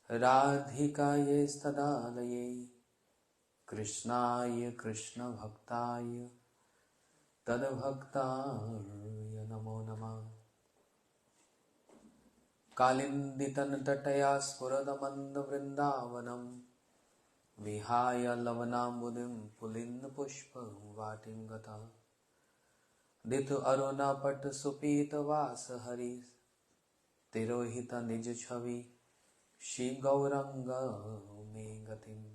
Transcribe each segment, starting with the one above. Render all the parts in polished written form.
राधिकायै तदालये कृष्णाय कृष्णभक्ताय तद्भक्ताय नमो नमः। कालिन्दितनतटया स्फुरदमन्दवृन्दावनं विहाय लवनाम्बुदिं पुलिन्दपुष्पवाटिं गता। दितु अरुणपटसुपीतवासहरि तिरोहित निज छवि श्री गौरंग मे गतिम्।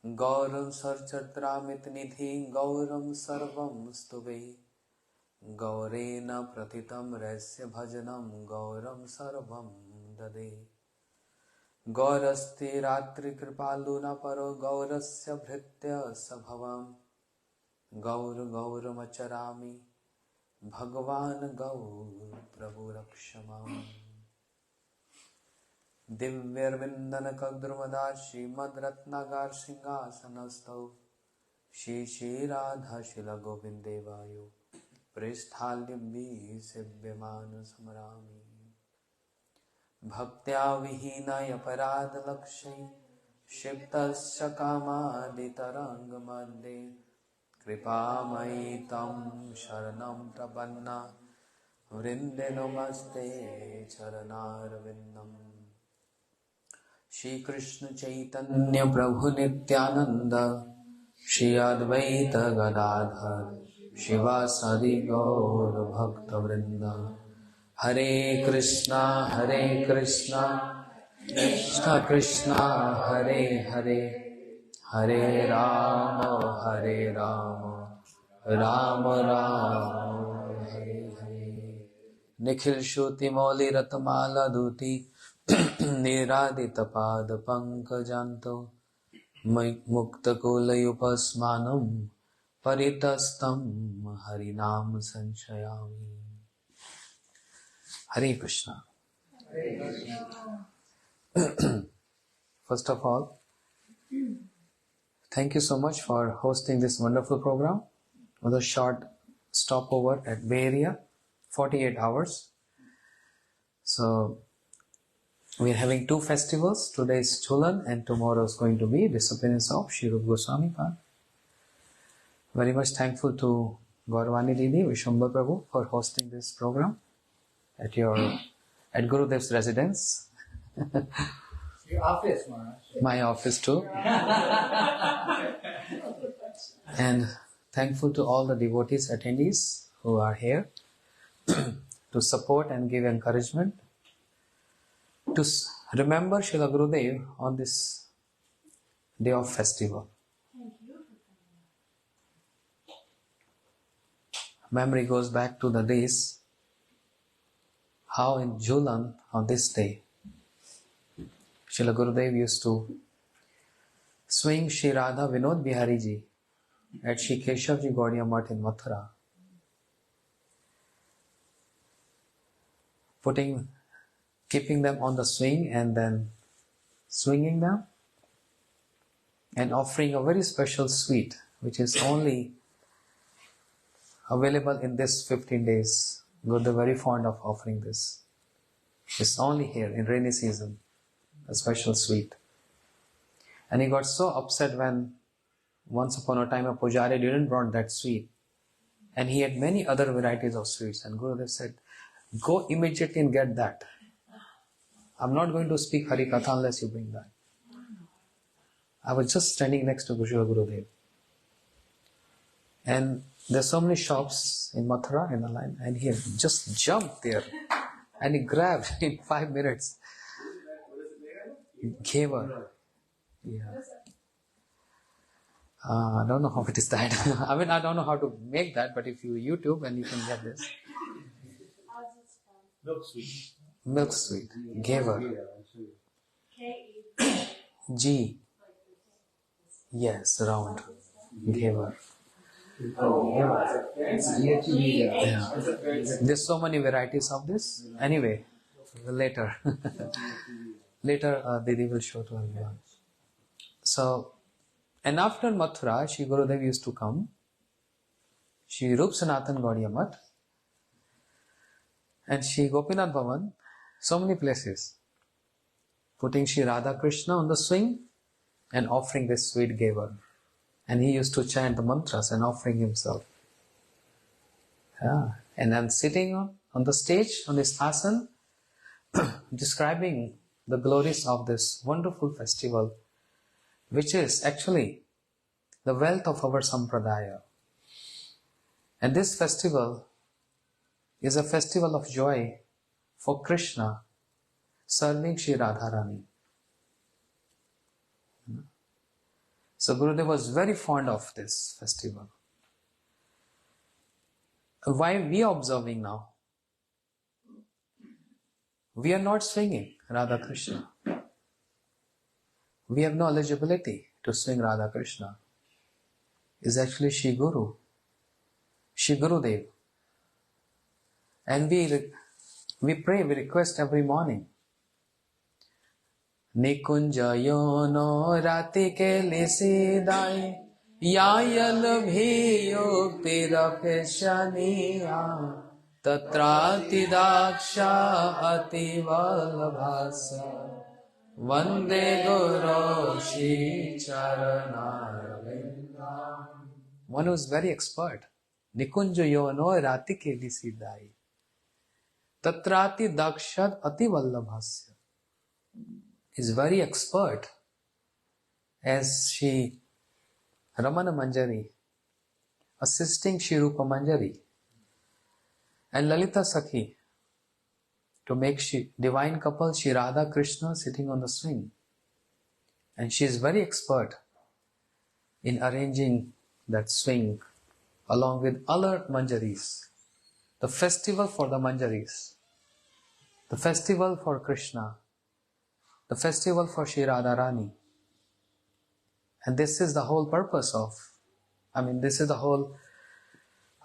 गौरं सरचत्रामित निधि गौरं सर्वं स्तुवे गौरेण प्रथितं रस्य भजनं गौरं सर्वं ददे। गौरस्ते रात्रिकृपालुना परो गौरस्य भृत्य सभवम् गौर गौरमचरामि भगवान् गौर प्रभु रक्ष माम्। दिव्यर्विन्दनकद्रुमदा श्रीमद्रत्नागार सिंहासनस्थौ श्री श्री राधा शिलगोविन्दे वायो प्रेष्ठाल्यं सेव्यमान स्मरामि। भक्त्या विहीनाय अपराधलक्ष्यै क्षिप्तस्य कामादितरङ्गमध्ये कृपामयि तं शरणं प्रपन्ना वृन्दे नमस्ते चरणारविन्दम्। श्री कृष्ण चैतन्य प्रभु नित्यानंद श्री अद्वैत गदाधर शिवासादि गौर भक्त वृंद। हरे कृष्णा कृष्णा कृष्णा हरे हरे हरे राम राम राम हरे हरे। निखिल श्रुति मौलि रतमाला दूती निरादित पाद पंकजान्तो मुक्तकुलयुपस्मानं परितस्तं हरिनाम संशयामि। Hare Krishna. First of all, thank you so much for hosting this wonderful program with a short stopover at Bay Area, 48 hours. So we are having two festivals. Today is Jhulan and tomorrow is going to be Disappearance of Shri Rupa Goswami Pad. Very much thankful to Gaurvani Didi, Vishwambar Prabhu for hosting this program at Gurudev's residence. Your office, Maharaj. My office too. And thankful to all the devotees, attendees who are here to support and give encouragement. To remember Srila Gurudev on this day of festival. Memory goes back to the days how in Jhulan on this day Srila Gurudev used to swing Shri Radha Vinod Bihari Ji at Shri Keshav Ji Gaudiya Math in Mathura, keeping them on the swing and then swinging them and offering a very special sweet which is only available in this 15 days. Gurudev very fond of offering this. It's only here in rainy season, a special sweet. And he got so upset when once upon a time a pujari didn't brought that sweet. And he had many other varieties of sweets. And Gurudev said, go immediately and get that. I'm not going to speak Hari Katha unless you bring that. I was just standing next to Gurudev. And there's so many shops in Mathura in the line. And he just jumped there. And he grabbed in 5 minutes. Gave her. Yeah. I don't know how it is that. I mean, I don't know how to make that, but if you YouTube and you can get this. Milk sweet. Milk sweet. Gave her. G. Yes, round. Gave her. Yeah. There's so many varieties of this. Anyway, later. Later, Didi will show to everyone. So, and after Mathura, Shri Gurudev used to come, Shri Rup Sanatan Gaudiya Math, and Shri Gopinath Bhavan, So many places. Putting Sri Radha Krishna on the swing and offering this sweet giver. And he used to chant the mantras and offering himself. Yeah. And then sitting on the stage, on his asan, describing the glories of this wonderful festival, which is actually the wealth of our sampradaya. And this festival is a festival of joy for Krishna serving Sri Radharani. So Gurudev was very fond of this festival. Why we are observing now? We are not swinging Radha Krishna. We have no eligibility to swing Radha Krishna. It's actually Shri Guru, Shri Gurudev. And we pray, we request every morning. Nikunja yono rati ke lisidai yayal bhiyo pirapeshaniya tatrati daksha ativalabhasa vande guru shri charanarvindam. One who is very expert. Nikunja yono rati ke lisidai tatrati daksha ativalabhasya is very expert as Shri Ramana Manjari assisting Shri Rupa Manjari and Lalita Sakhi to make divine couple Shri Radha Krishna sitting on the swing. And she is very expert in arranging that swing along with other Manjaris. The festival for the Manjaris, the festival for Krishna, the festival for Shri Radharani. And this is the whole purpose this is the whole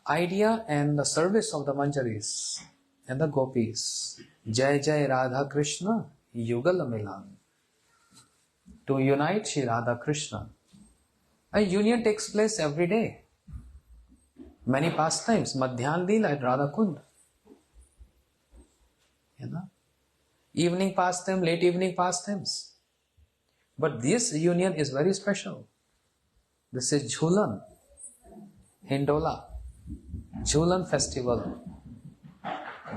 idea and the service of the Manjaris and the Gopis. Jai Jai Radha Krishna Yugal Milan. To unite Shri Radha Krishna. A union takes place every day. Many pastimes, Madhyan Leela at Radha Kund. Evening pastime, late evening pastimes. But this union is very special. This is Jhulan, Hindola, Jhulan festival.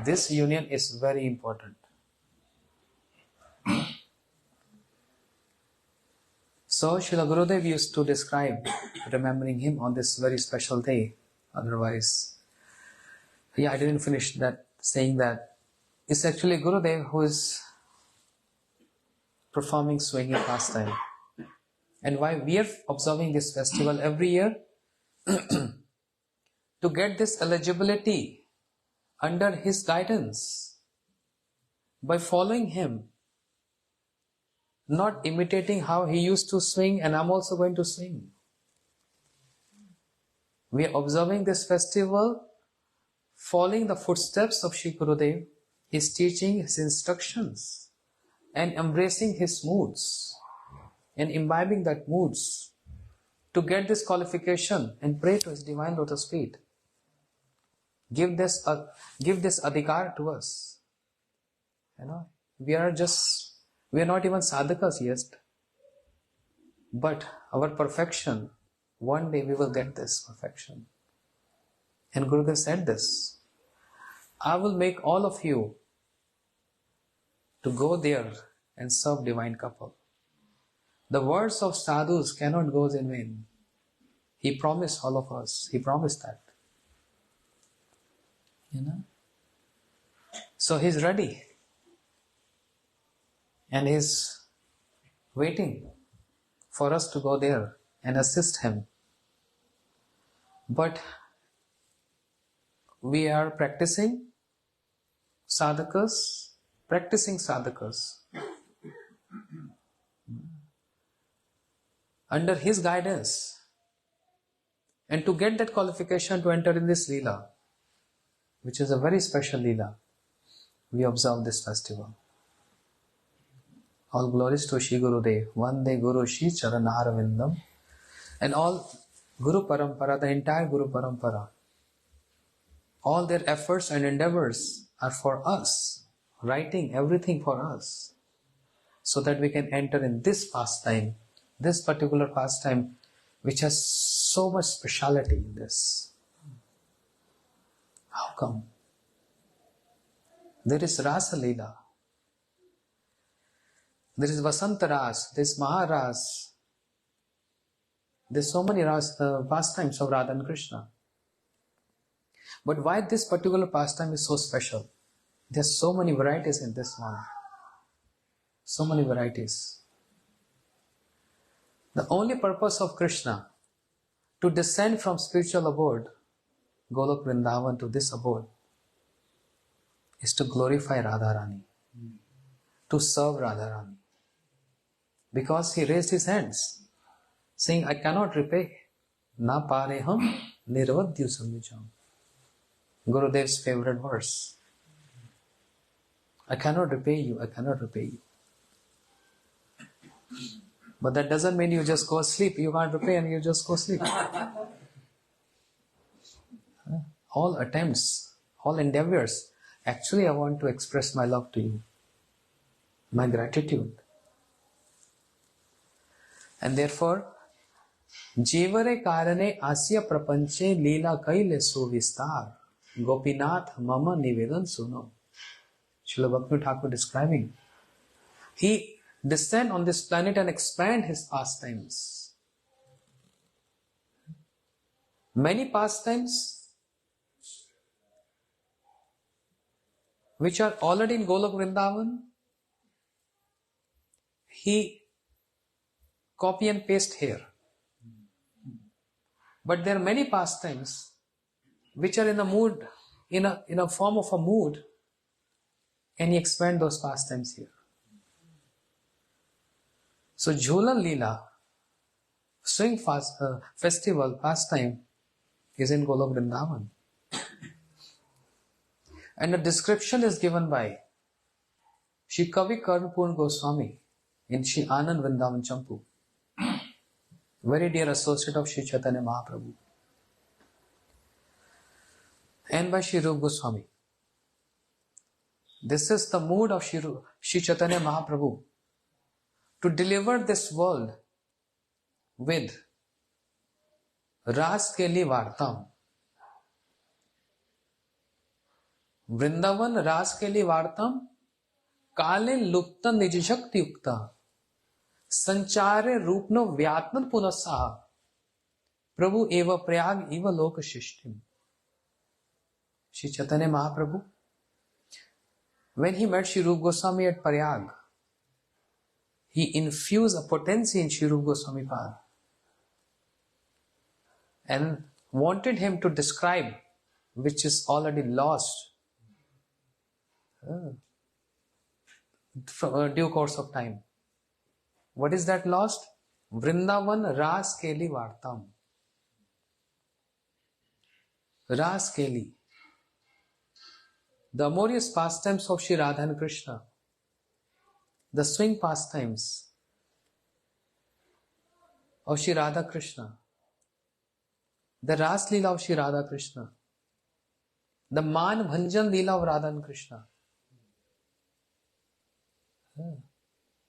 This union is very important. So Srila Gurudev used to describe remembering him on this very special day. Otherwise, I didn't finish that saying that it's actually Gurudev who is performing swinging pastime. And why we are observing this festival every year? To get this eligibility under his guidance by following him, not imitating how he used to swing and I'm also going to swing. We are observing this festival following the footsteps of Shri Gurudev, his teaching, his instructions, and embracing his moods and imbibing that moods to get this qualification and pray to his divine lotus feet. Give this adhikar to us. We are not even sadhakas yet, but our perfection, one day we will get this perfection. And Gurudev said this, I will make all of you to go there and serve divine couple. The words of sadhus cannot go in vain. He promised all of us. He promised that. So he's ready. And he's waiting for us to go there and assist him. But we are practicing sadhakas. Under his guidance. And to get that qualification to enter in this Leela, which is a very special Leela, we observe this festival. All glories to Shri Gurudev. Vande Guru Shri Charanarvindam. And all Guru Parampara, the entire Guru Parampara, all their efforts and endeavors are for us, writing everything for us so that we can enter in this pastime, this particular pastime which has so much speciality in this. How come? There is Rasa Leela. There is Vasanta Ras, there is Maharas. There are so many pastimes of Radha and Krishna. But why this particular pastime is so special? There are so many varieties in this one. So many varieties. The only purpose of Krishna to descend from spiritual abode, Golok Vrindavan, to this abode is to glorify Radharani, to serve Radharani. Because he raised his hands, saying, I cannot repay. Na pareham nirvadyu samyujam. Gurudev's favorite verse. I cannot repay you, I cannot repay you. But that doesn't mean you just go sleep. You can't repay and you just go sleep. All attempts, all endeavors. Actually, I want to express my love to you. My gratitude. And therefore, Jivare karane asya prapanche leela kaile suvistar. Gopinath mama nivedan suno. Srila Bhakti Thakur describing. He descend on this planet and expand his pastimes. Many pastimes which are already in Golok Vrindavan, he copy and paste here. But there are many pastimes which are in a mood, in a form of a mood, and he expand those pastimes here. So Jhulan Leela, swing festival, pastime, is in Golok Vrindavan. And a description is given by Shri Kavi Karnpurn Goswami in Shri Anand Vrindavan Champu, very dear associate of Shri Chaitanya Mahaprabhu, and by Shri Rupa Goswami. This is the mood of Shri Chaitanya Mahaprabhu to deliver this world with Ras Keli Vartam. Vrindavan Ras Keli Vartam Kale Lupta Nijshakti Yukta Sanchare Rupno Vyatman Punasaha Prabhu Eva Prayag Eva Loka Shishtim. Shri Chaitanya Mahaprabhu, when he met Shri Rupa Goswami at Prayag, he infused a potency in Shri Rupa Goswami Pad and wanted him to describe which is already lost from a due course of time. What is that lost? Vrindavan Ras Keli Vartam. Ras Keli. The amorous pastimes of Shri Radha and Krishna. The swing pastimes of Shri Radha Krishna. The Ras Leela of Shri Radha Krishna. The Man Bhanjan Leela of Radha and Krishna.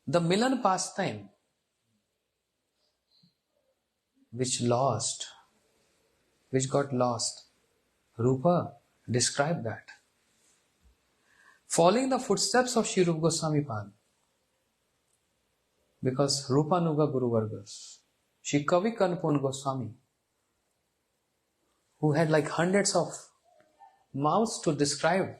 The Milan pastime, which got lost. Rupa described that. Following the footsteps of Shri Rupa Goswami Pad, because Rupa Nuga Guru Vargas, Shri Kavi Karnpurn Goswami, who had like hundreds of mouths to describe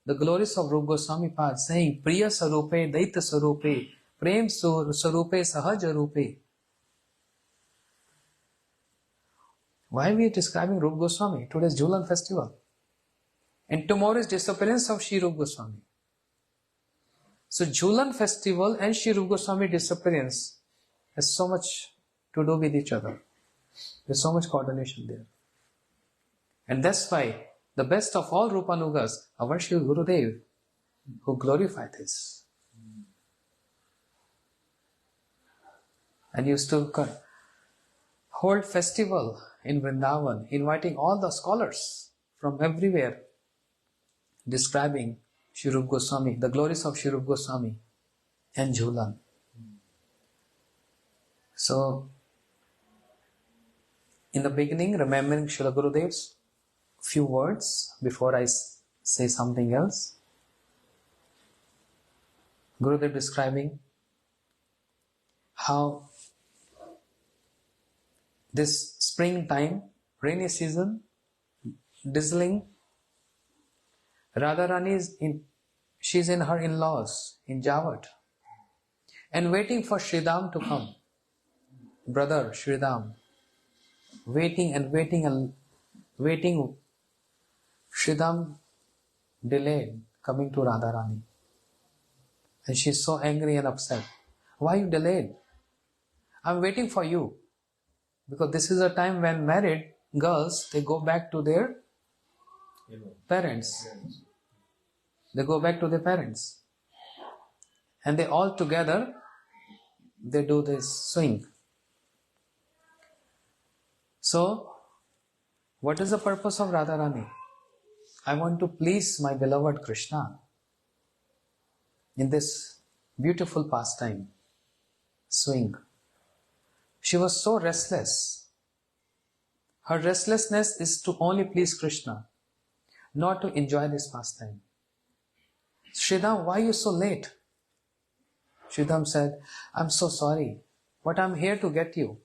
the glories of Rupa Goswami Pad, saying, Priya Sarupe, Daita Sarupe, Prem Sarupe, Sahaja Rupe. Why are we describing Rupa Goswami? Today's Jhulan festival. And tomorrow is disappearance of Shri Rupa Goswami. So Jhulan festival and Shri Rupa Goswami disappearance has so much to do with each other. There's so much coordination there. And that's why the best of all Rupanugas, our Shri Gurudev, who glorified this. And used to hold festival in Vrindavan, inviting all the scholars from everywhere, describing Shri Rupa Goswami, the glories of Shri Rupa Goswami and Jhulan. So, in the beginning, remembering Srila Gurudev's few words before I say something else. Gurudev describing how this springtime, rainy season, drizzling, Radharani she's in her in-laws in Javat and waiting for Sridham to come. Brother Sridham, waiting and waiting and waiting. Sridham delayed coming to Radharani. And she's so angry and upset. Why you delayed? I'm waiting for you. Because this is a time when married girls, they go back to their parents. They go back to their parents. And they all together, they do this swing. So, what is the purpose of Radharani? I want to please my beloved Krishna in this beautiful pastime, swing. She was so restless. Her restlessness is to only please Krishna, not to enjoy this pastime. Sridham, why are you so late? Sridham said, I'm so sorry, but I'm here to get you.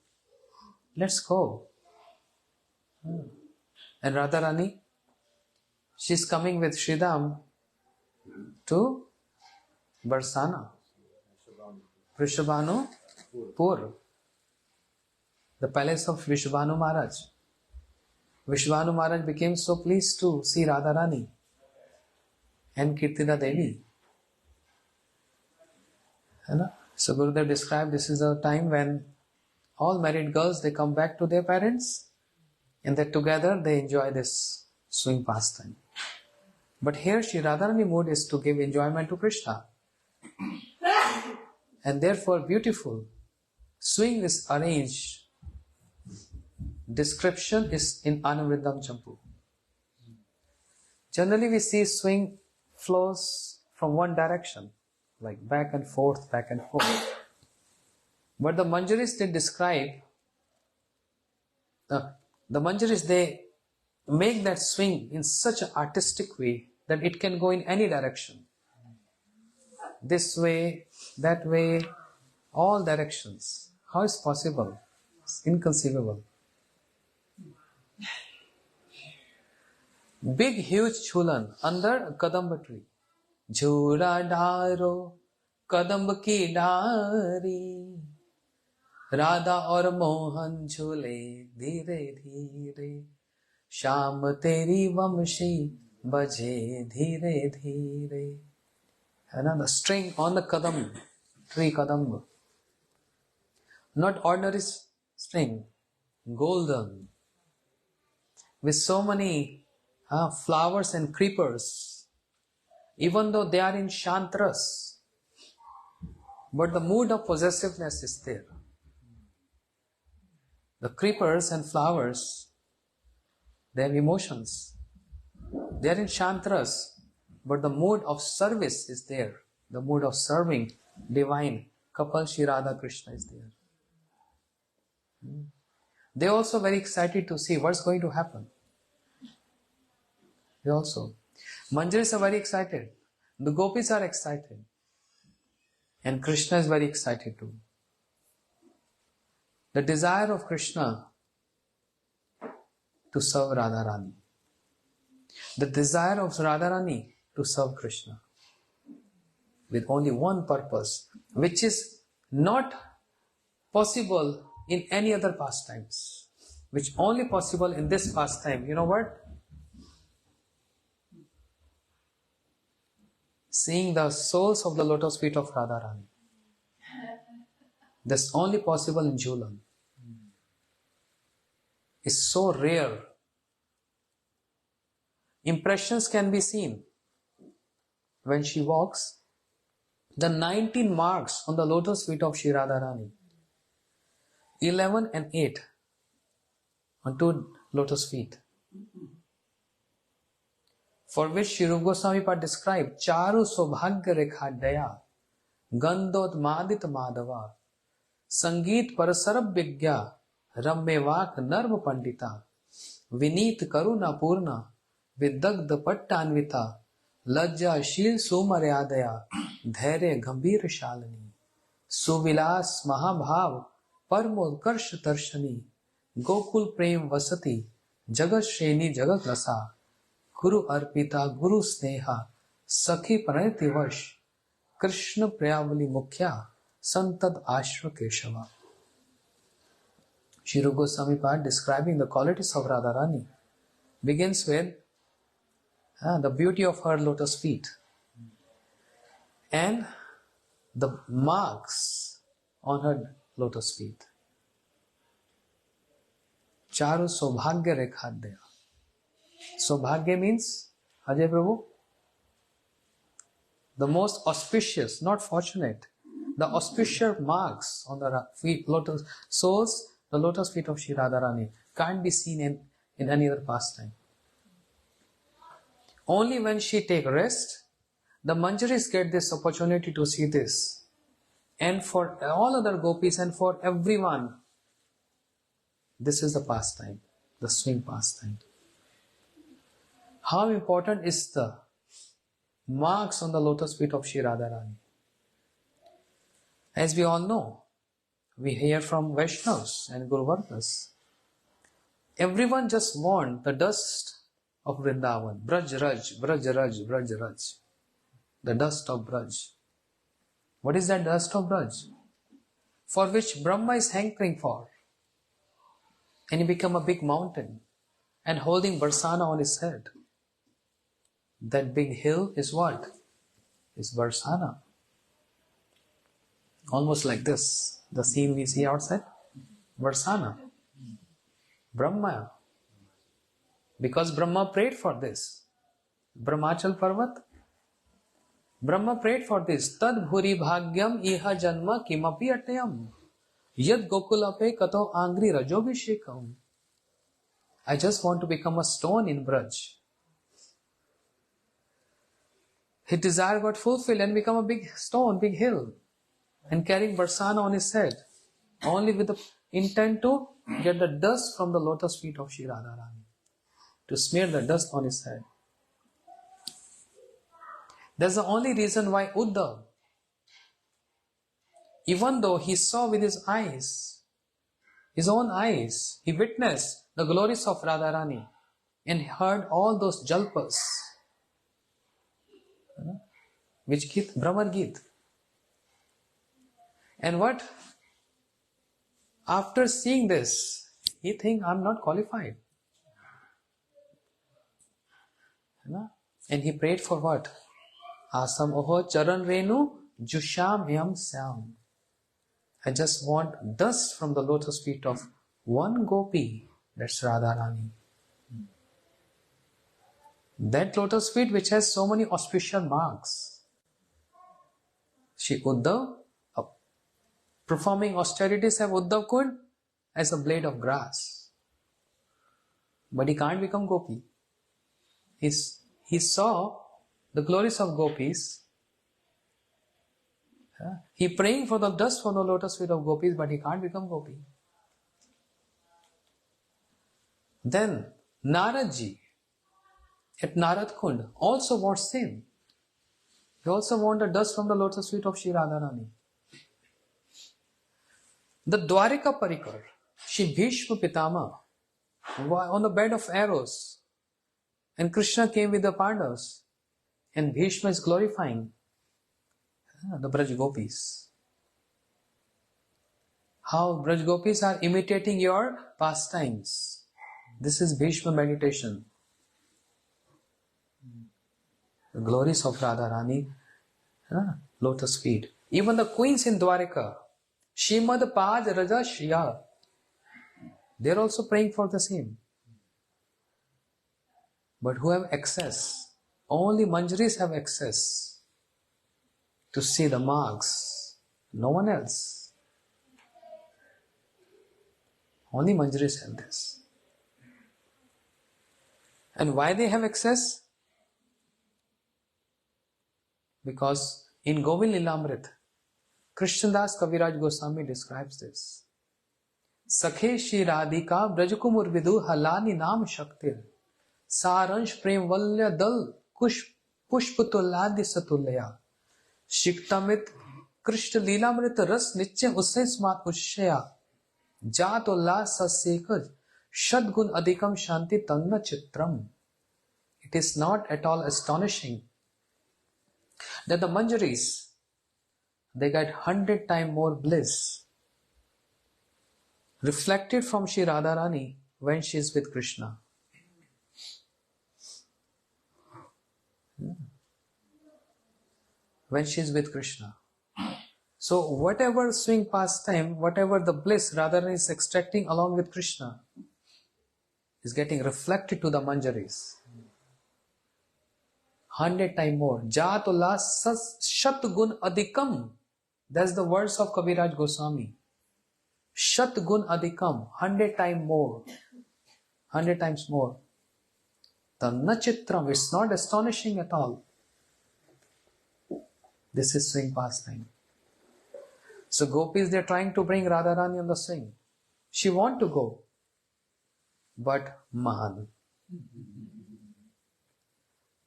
Let's go. And Radharani, she's coming with Sridham to Barsana, Vrishabhanu Pur, the palace of Vrishabhanu Maharaj. Vrishabhanu Maharaj became so pleased to see Radharani and Kirtida Devi. So Gurudev described this is a time when all married girls, they come back to their parents and that together they enjoy this swing pastime. But here Shri Radharani mood is to give enjoyment to Krishna. And therefore beautiful. Swing is arranged. Description is in Anavriddham Champu. Generally we see swing flows from one direction, like back and forth, back and forth. But the Manjaris they describe, the Manjaris they make that swing in such an artistic way that it can go in any direction. This way, that way, all directions. How is possible? It's inconceivable. Big, huge Jhulan under a kadamba tree. Jhura daro kadamba ki dari. Radha aur Mohan jhule dhire dhire. Sham teri vamshi baje dhire dhire. The string on the kadam, tree kadamba. Not ordinary string, golden. With so many flowers and creepers. Even though they are in shantras. But the mood of possessiveness is there. The creepers and flowers, they have emotions. They are in shantras. But the mood of service is there. The mood of serving divine couple Shri Radha Krishna is there. They are also very excited to see what's going to happen. They also. Manjaris are very excited. The gopis are excited. And Krishna is very excited too. The desire of Krishna to serve Radharani. The desire of Radharani to serve Krishna. With only one purpose, which is not possible in any other pastimes. Which only possible in this pastime. You know what? Seeing the soles of the lotus feet of Radharani. That's only possible in Jhulan. It's so rare. Impressions can be seen. When she walks, the 19 marks on the lotus feet of Shri Radharani. 11 and 8 on two lotus feet. for which Shri Rupa Goswami Pad described Charu Sobhagya Rekha Daya Gandot Madit Madhava Sangeet Parasarab Vigya Rammevak Narva Pandita Vineet Karuna Purna Vidagdha Pattanvita Lajja Shil Sumaryadaya Dhairya Gambhir Shalini Suvilas Mahabhav Parmodkarsh Darshani Gokul Prem Vasati Jagat Shreni Jagat Rasa Guru Arpita Guru Sneha Sakhi Pranati Vash Krishna Prayavali Mukhya Santad Ashva Keshava. Shri Rupa Goswami Pad describing the qualities of Radharani begins with the beauty of her lotus feet and the marks on her lotus feet. Charu Sobhagya Rekhadya. Sobhagya means, Ajay Prabhu, the most auspicious, not fortunate. The auspicious marks on the feet, lotus soles, the lotus feet of Shri Radharani can't be seen in any other pastime. Only when she take rest, the Manjaris get this opportunity to see this. And for all other gopis and for everyone, this is the pastime, the swing pastime. How important is the marks on the lotus feet of Shri Radharani? As we all know, we hear from Vaishnavas and Guru Vargas. Everyone just want the dust of Vrindavan. Braj Raj, Braj Raj, Braj Raj. The dust of Braj. What is that dust of Braj? For which Brahma is hankering for. And he become a big mountain and holding Barsana on his head. That big hill is what? Is Barsana. Almost like this. The scene we see outside. Barsana. Brahma. Because Brahma prayed for this. Brahmachal Parvat. Brahma prayed for this. Tad bhuri bhagyam iha janma kimapi atayam. Yad gokulape kato angri rajobhishekam. I just want to become a stone in Braj. His desire got fulfilled and become a big stone, big hill. And carrying Barsana on his head. Only with the intent to get the dust from the lotus feet of Shri Radharani. To smear the dust on his head. That's the only reason why Uddhav, even though he saw with his eyes, his own eyes, he witnessed the glories of Radharani and heard all those jalpas, which Git, Brahmar Git. And what? After seeing this, he think I'm not qualified. And he prayed for what? Asam oho charan renu jusham yam syam. I just want dust from the lotus feet of one gopi, that's Radharani. That lotus feet which has so many auspicious marks. Shri Uddhav, performing austerities have Uddhav could as a blade of grass. But he can't become gopi. He saw the glories of gopis. He praying for the dust from the lotus feet of gopis, but he can't become gopi. Then Naradji at Narad Kund also wants same. He also wants the dust from the lotus feet of Shri Radharani. The Dwarika Parikar, Shri Bhishma Pitama, on the bed of arrows, and Krishna came with the Pandavas, and Bhishma is glorifying the Braj Gopis. How Braj Gopis are imitating your pastimes. This is Bhishma meditation. The glories of Radharani, lotus feet. Even the queens in Dwarika, Shrimad Pad Raja Shriya, they are also praying for the same. But who have access? Only Manjaris have access to see the marks. No one else. Only Manjaris have this. And why they have access? Because in Govind Lilamrit, Krishnadas Kaviraj Goswami describes this. Sakhe Shri Radhika Brajkumur Vidu Halani Nam Shaktir Saransh Prem Valya Dal Kush Pushputuladi Satulaya Shiktamit Krishna Lilamrit Ras Nichya Usse Smat Ushya Jat Ullas Sasekaj Shadgun Adhikam Shanti Tanna Chitram. It is not at all astonishing that the Manjaris, they get 100 times more bliss reflected from Shri Radharani when she is with Krishna. When she is with Krishna. So whatever swing pastime, whatever the bliss Radharani is extracting along with Krishna is getting reflected to the Manjaris. 100 times more. Jatullah Shat Gun Adhikam. That's the words of Kaviraj Goswami. Shat Gun Adhikam. 100 times more. 100 times more. Tanna Chitram. It's not astonishing at all. This is swing pastime. So gopis, they're trying to bring Radharani on the swing. She want to go. But man.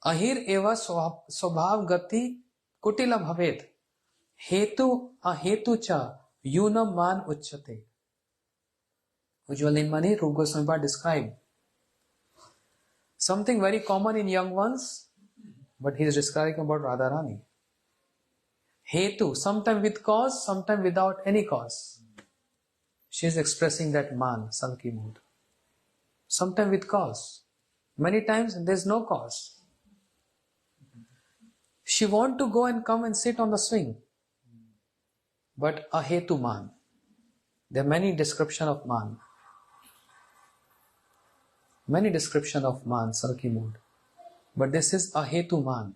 Ahir eva swabhav gati kutila bhavet hetu ahetu cha yunam man uchyate. Jhulan Mani Rupa Goswami described something very common in young ones, but he is describing about Radharani. Hetu, sometimes with cause, sometimes without any cause. She is expressing that man, Salki mood. Sometimes with cause. Many times there is no cause. She want to go and come and sit on the swing. But ahetu man. There are many description of man. Many description of man, Salki mood. But this is ahetu man.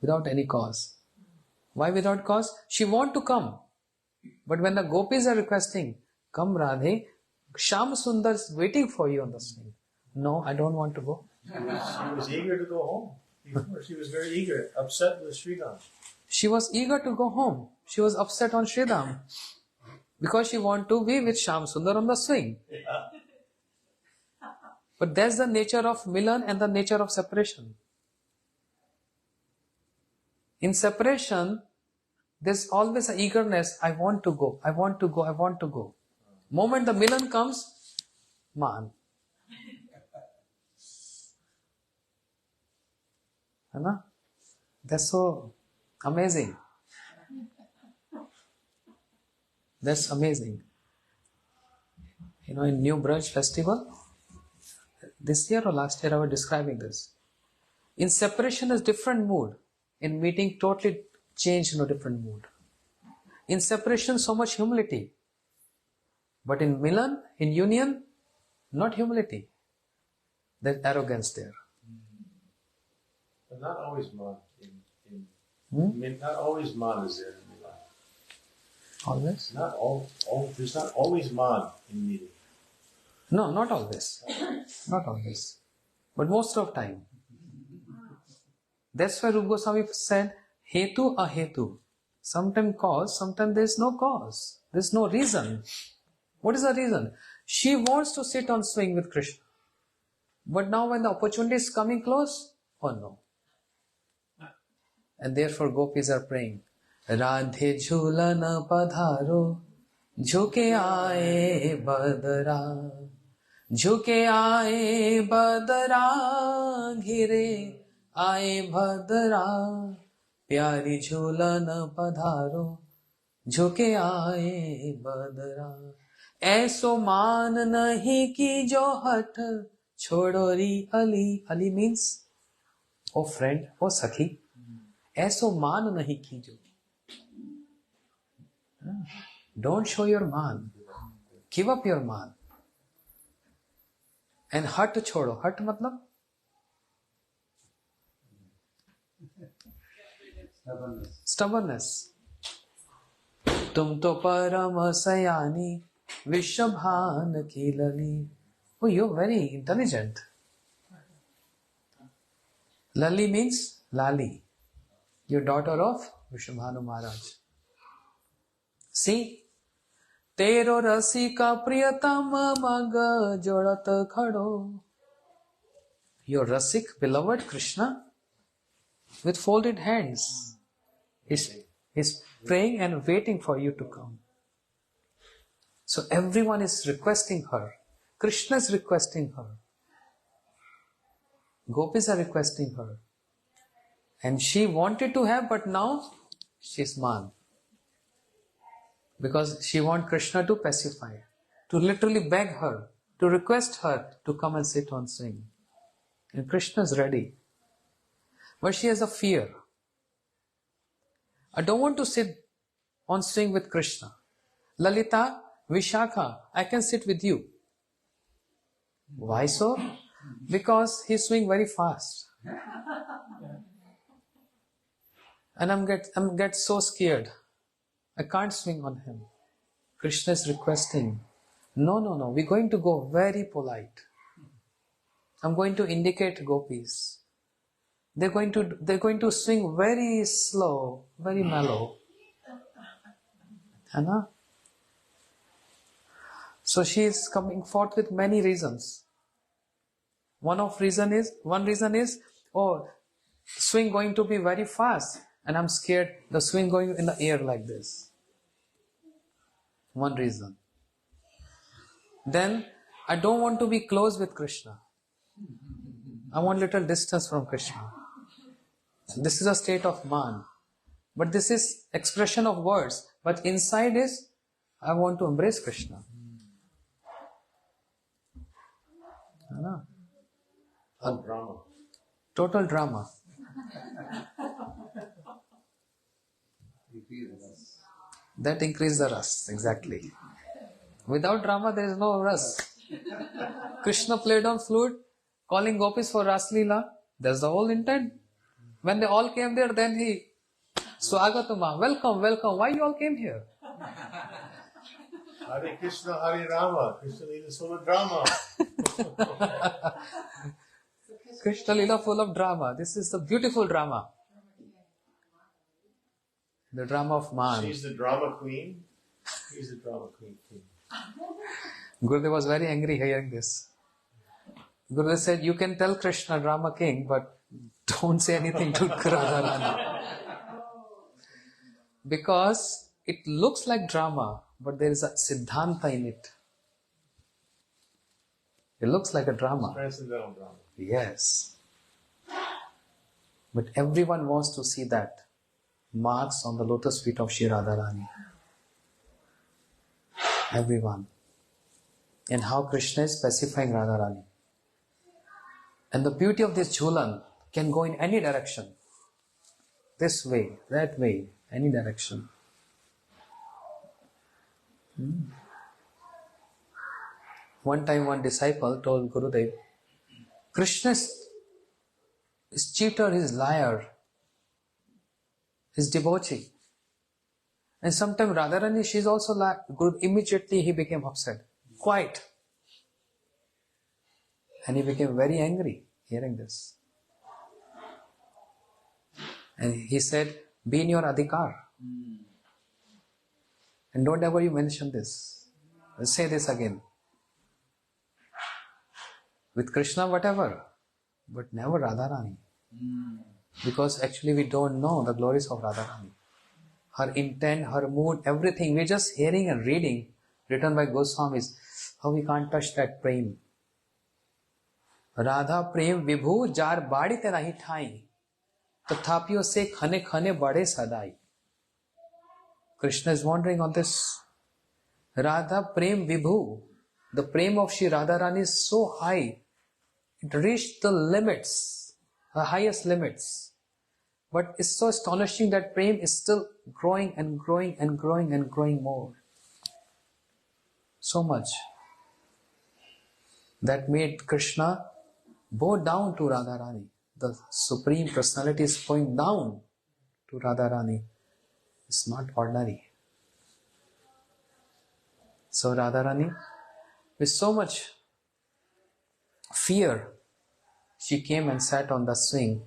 Without any cause. Why without cause? She want to come. But when the gopis are requesting, come Radhe, Sham Sundar is waiting for you on the swing. No, I don't want to go. She was eager to go home. Before, she was very eager, upset with Sridham. She was eager to go home. She was upset on Sridham. Because she want to be with Sham Sundar on the swing. Yeah. But that's the nature of Milan and the nature of separation. In separation, there's always an eagerness. I want to go. I want to go. I want to go. Moment the Milan comes, man. Anna? That's so amazing. That's amazing. You know, in New Braj Festival, this year or last year I was describing this. In separation is different mood. In meeting, totally changed in a different mood. In separation, so much humility. But in Milan, in union, not humility. There's arrogance there. But not always man. Not always man is there in Milan. Always? There's not always man in meeting. No, not always. Not always. But most of time. That's why Rupa Goswami said, Hetu ahetu. Sometimes cause, sometimes there is no cause. There is no reason. What is the reason? She wants to sit on swing with Krishna. But now when the opportunity is coming close, oh no. And therefore gopis are praying, Radhe Jhulan padharo, jhuke aaye badra, jhuke aaye badra, ghire aaye badra, pyari Jhulan padharo, jhuke aaye badra. ऐसो मान नहीं कि जो हट छोड़ो री Ali. Ali means, oh friend, oh sakhi. ऐसो मान नहीं कीजो. Don't show your man. Give up your man. And हट छोड़ो. हट मतलब? Stubbornness. तुम तो परम सयानी विश्वभान की लली. Oh, you're very intelligent. Lali means Lali, your daughter of Vishwabhanu Maharaj. See, Tero Rasika Priyatama Maga Jodat Khado. Your Rasik, beloved Krishna, with folded hands, is praying and waiting for you to come. So everyone is requesting her. Krishna is requesting her. Gopis are requesting her. And she wanted to have, but now she's man. Because she wants Krishna to pacify, to literally beg her, to request her to come and sit on swing. And Krishna is ready. But she has a fear. I don't want to sit on swing with Krishna. Lalita, Vishakha, I can sit with you. Why so? Because he's swing very fast. And I'm get so scared. I can't swing on him. Krishna is requesting, no, we're going to go very polite. I'm going to indicate gopis. They're going to swing very slow, very mellow. Anna? So she is coming forth with many reasons. One reason is, oh, swing going to be very fast, and I'm scared the swing going in the air like this. One reason. Then I don't want to be close with Krishna. I want little distance from Krishna. This is a state of man. But this is expression of words. But inside is, I want to embrace Krishna. Drama. Total drama. That increases the ras, exactly. Without drama, there is no ras. Krishna played on flute, calling gopis for Ras Leela. That's the whole intent. When they all came there, then he, Swagatama, welcome. Why you all came here? Hare Krishna, Hare Rama. Krishna Leela is full of drama. Krishna Leela full of drama. This is the beautiful drama. The drama of man. She's the drama queen. He's the drama queen. Gurudev was very angry hearing this. Gurudev said, you can tell Krishna drama king, but don't say anything to Radharani. Because it looks like drama, but there is a siddhanta in it. It looks like a drama. Transcendental drama. Yes. But everyone wants to see that marks on the lotus feet of Shri Radharani. Everyone. And how Krishna is specifying Radharani. And the beauty of this Jhulan can go in any direction. This way, that way, any direction. One time one disciple told Gurudev, Krishna is cheater, he's liar, he's debauchee. And sometimes Radharani, she's also like, Guru, immediately he became upset. Quiet. And he became very angry hearing this. And he said, be in your adhikar. And don't ever you mention this. Let's say this again. With Krishna, whatever. But never Radharani. Because actually we don't know the glories of Radharani. Her intent, her mood, everything. We're just hearing and reading, written by Goswamis, how we can't touch that prem. Radha prem vibhu jar badi te nahi thai. Tathapiyo se khane khane bade sadai. Krishna is wondering on this. Radha prem vibhu. The prem of Shri Radharani is so high. It reached the limits, the highest limits. But it's so astonishing that prem is still growing and growing and growing and growing more. So much. That made Krishna bow down to Radharani. The Supreme Personality is going down to Radharani. It's not ordinary. So Radharani, with so much fear, she came and sat on the swing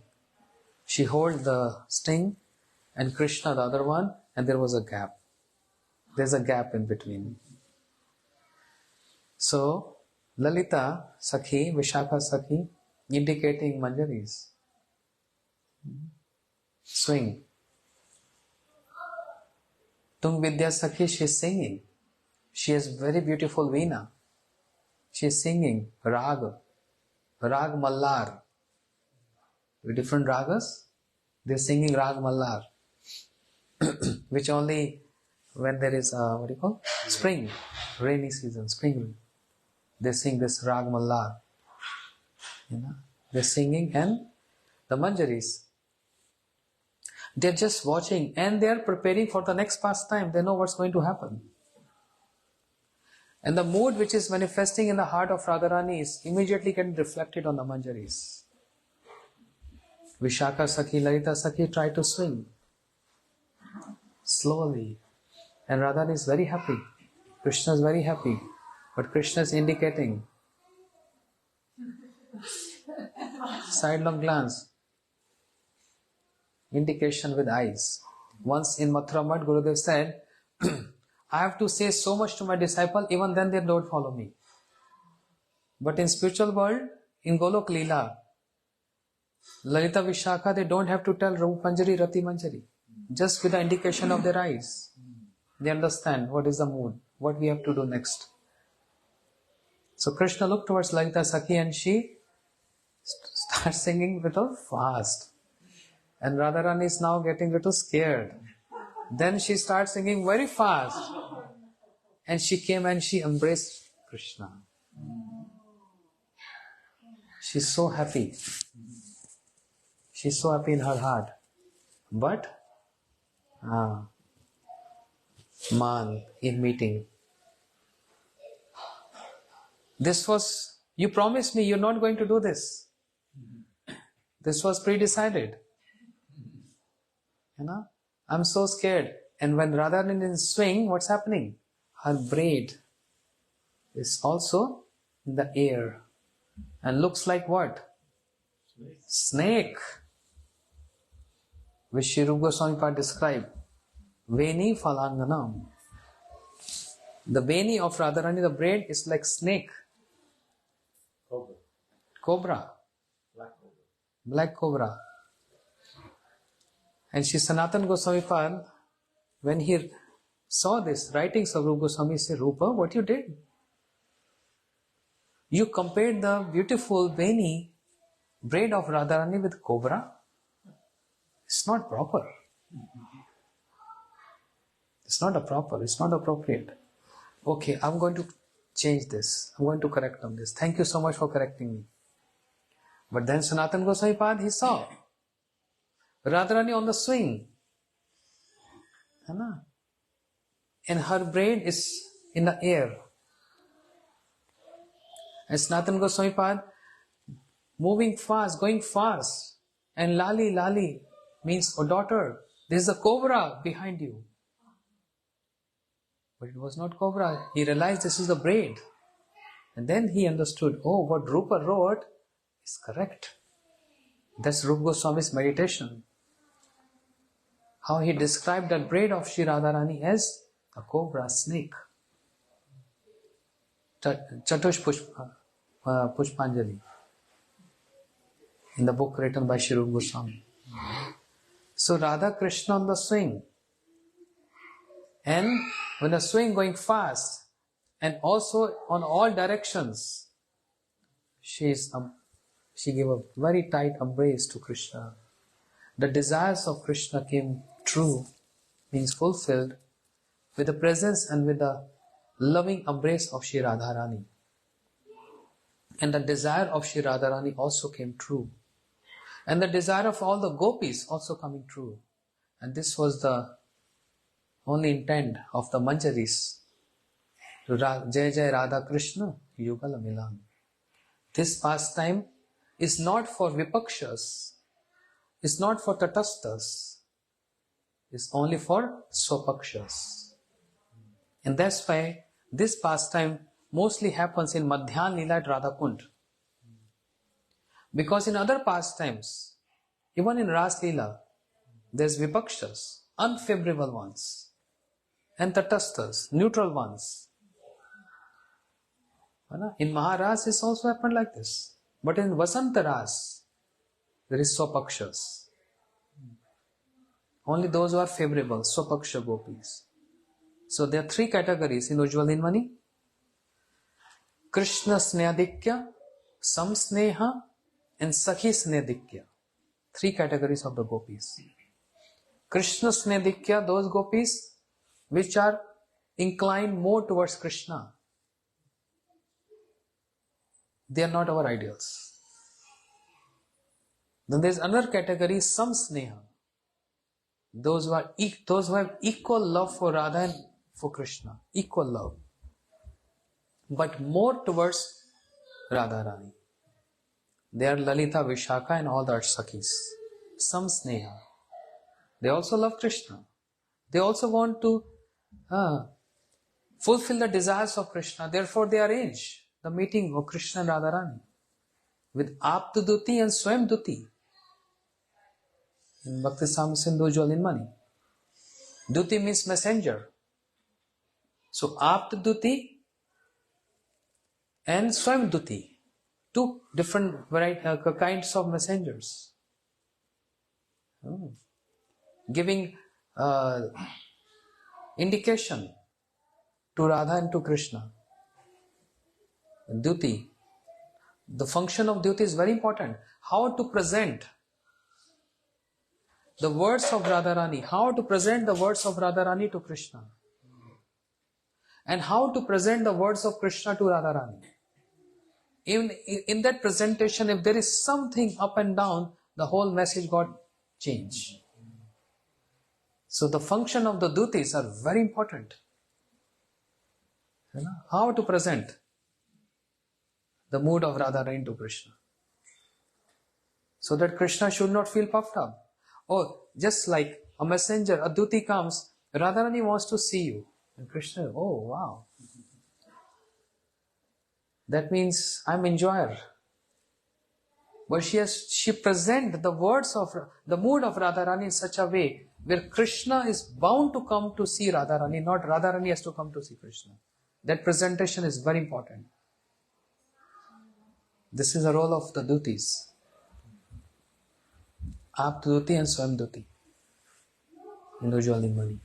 She held the string and Krishna the other one, and there was a gap. There's a gap in between. So, Lalita Sakhi, Vishakha Sakhi, indicating Manjaris. Swing. Tung Vidya Sakhi, she is singing. She has very beautiful veena. She is singing Rag Mallar. With different ragas, they are singing Rag Mallar. Which only when there is, spring, rainy season, spring, they sing this Rag Mallar. They're singing, and the Manjaris, they're just watching and they're preparing for the next pastime. They know what's going to happen. And the mood which is manifesting in the heart of Radharani is immediately getting reflected on the Manjaris. Vishakha Sakhi, Lalita Sakhi try to swing slowly. And Radharani is very happy. Krishna is very happy. But Krishna is indicating. Sidelong glance. Indication with eyes. Once in Mathura Math, Gurudev said, I have to say so much to my disciple, even then they don't follow me. But in spiritual world, in Golok Leela, Lalita Vishakha, they don't have to tell Rup Manjari, Rati Manjari. Just with the indication of their eyes, they understand what is the mood, what we have to do next. So Krishna looked towards Lalita Sakhi and she starts singing little fast. And Radharani is now getting little scared. Then she starts singing very fast. And she came and she embraced Krishna. She's so happy. She's so happy in her heart. But, man, in meeting. This was, you promised me you're not going to do this. This was pre-decided. I'm so scared. And when Radharani is in swing, what's happening? Her braid is also in the air. And looks like what? Snake. Which Sri Rupa Goswami Pad described. Veni Phalanganam. The veni of Radharani, the braid, is like snake. Cobra. Black cobra. And Sri Sanatana Goswami Pad, when he saw this writings of Rupa Goswami, said, Rupa, what you did? You compared the beautiful veni braid of Radharani with cobra. It's not proper. It's not appropriate. Okay, I'm going to change this. I'm going to correct on this. Thank you so much for correcting me. But then Sanatana Goswami Pad, he saw Radharani on the swing. And her braid is in the air. And Sanatana Goswami Pad moving fast, going fast. And Lali means, oh daughter, there's a cobra behind you. But it was not cobra. He realized this is the braid. And then he understood, oh, what Rupa wrote is correct. That's Rupa Goswami's meditation. How he described that braid of Sri Radharani as a cobra snake. Chatush Pushpanjali. In the book written by Sri Rupa Goswami. So Radha Krishna on the swing. And when the swing going fast, and also on all directions, she gave a very tight embrace to Krishna. The desires of Krishna came true, means fulfilled, with the presence and with the loving embrace of Sri Radharani. And the desire of Sri Radharani also came true. And the desire of all the gopis also coming true. And this was the only intent of the Manjaris. Jai Jai Radha Krishna Yugala Milan. This pastime is not for Vipakshas. It's not for Tatastas. It's only for Swapakshas. And that's why this pastime mostly happens in Madhyan Leela at Radhakund. Because in other pastimes, Even in Ras Leela, there's vipakshas, unfavorable ones, and tatasthas, neutral ones. In Maharas, it's also happened like this. But in Vasanta Ras, there is swapakshas. Only those who are favorable, swapaksha gopis. So there are three categories in Ujjwal Mani. Krishna Snehadikya, Samsneha, and Sakhi Snehadikya. Three categories of the gopis. Krishna Snehadikya, those gopis which are inclined more towards Krishna. They are not our ideals. Then there is another category, Samsneha. Those who have equal love for Radha and for Krishna. Equal love. But more towards Radharani. They are Lalita, Vishaka and all the Sakhis. Samsneha. They also love Krishna. They also want to fulfill the desires of Krishna. Therefore they arrange the meeting of Krishna and Radharani with Aptaduti and Swayamduti. In Bhakti Sam Sindhu Ujjwal Mani. Duti means messenger. So Aptaduti and Swayamduti. Two different kinds of messengers. Giving indication to Radha and to Krishna. Duti. The function of duty is very important. How to present the words of Radharani. How to present the words of Radharani to Krishna. And how to present the words of Krishna to Radharani. In that presentation, if there is something up and down, the whole message got changed. So the function of the dutis are very important. How to present the mood of Radharani to Krishna. So that Krishna should not feel puffed up. Or just like a messenger, a duti comes, Radharani wants to see you. And Krishna, oh wow. That means I'm enjoyer. But she presents the words of the mood of Radharani in such a way where Krishna is bound to come to see Radharani, not Radharani has to come to see Krishna. That presentation is very important. This is the role of the dutis. Aptaduti and Swayamduti. In Ujjwal Mani.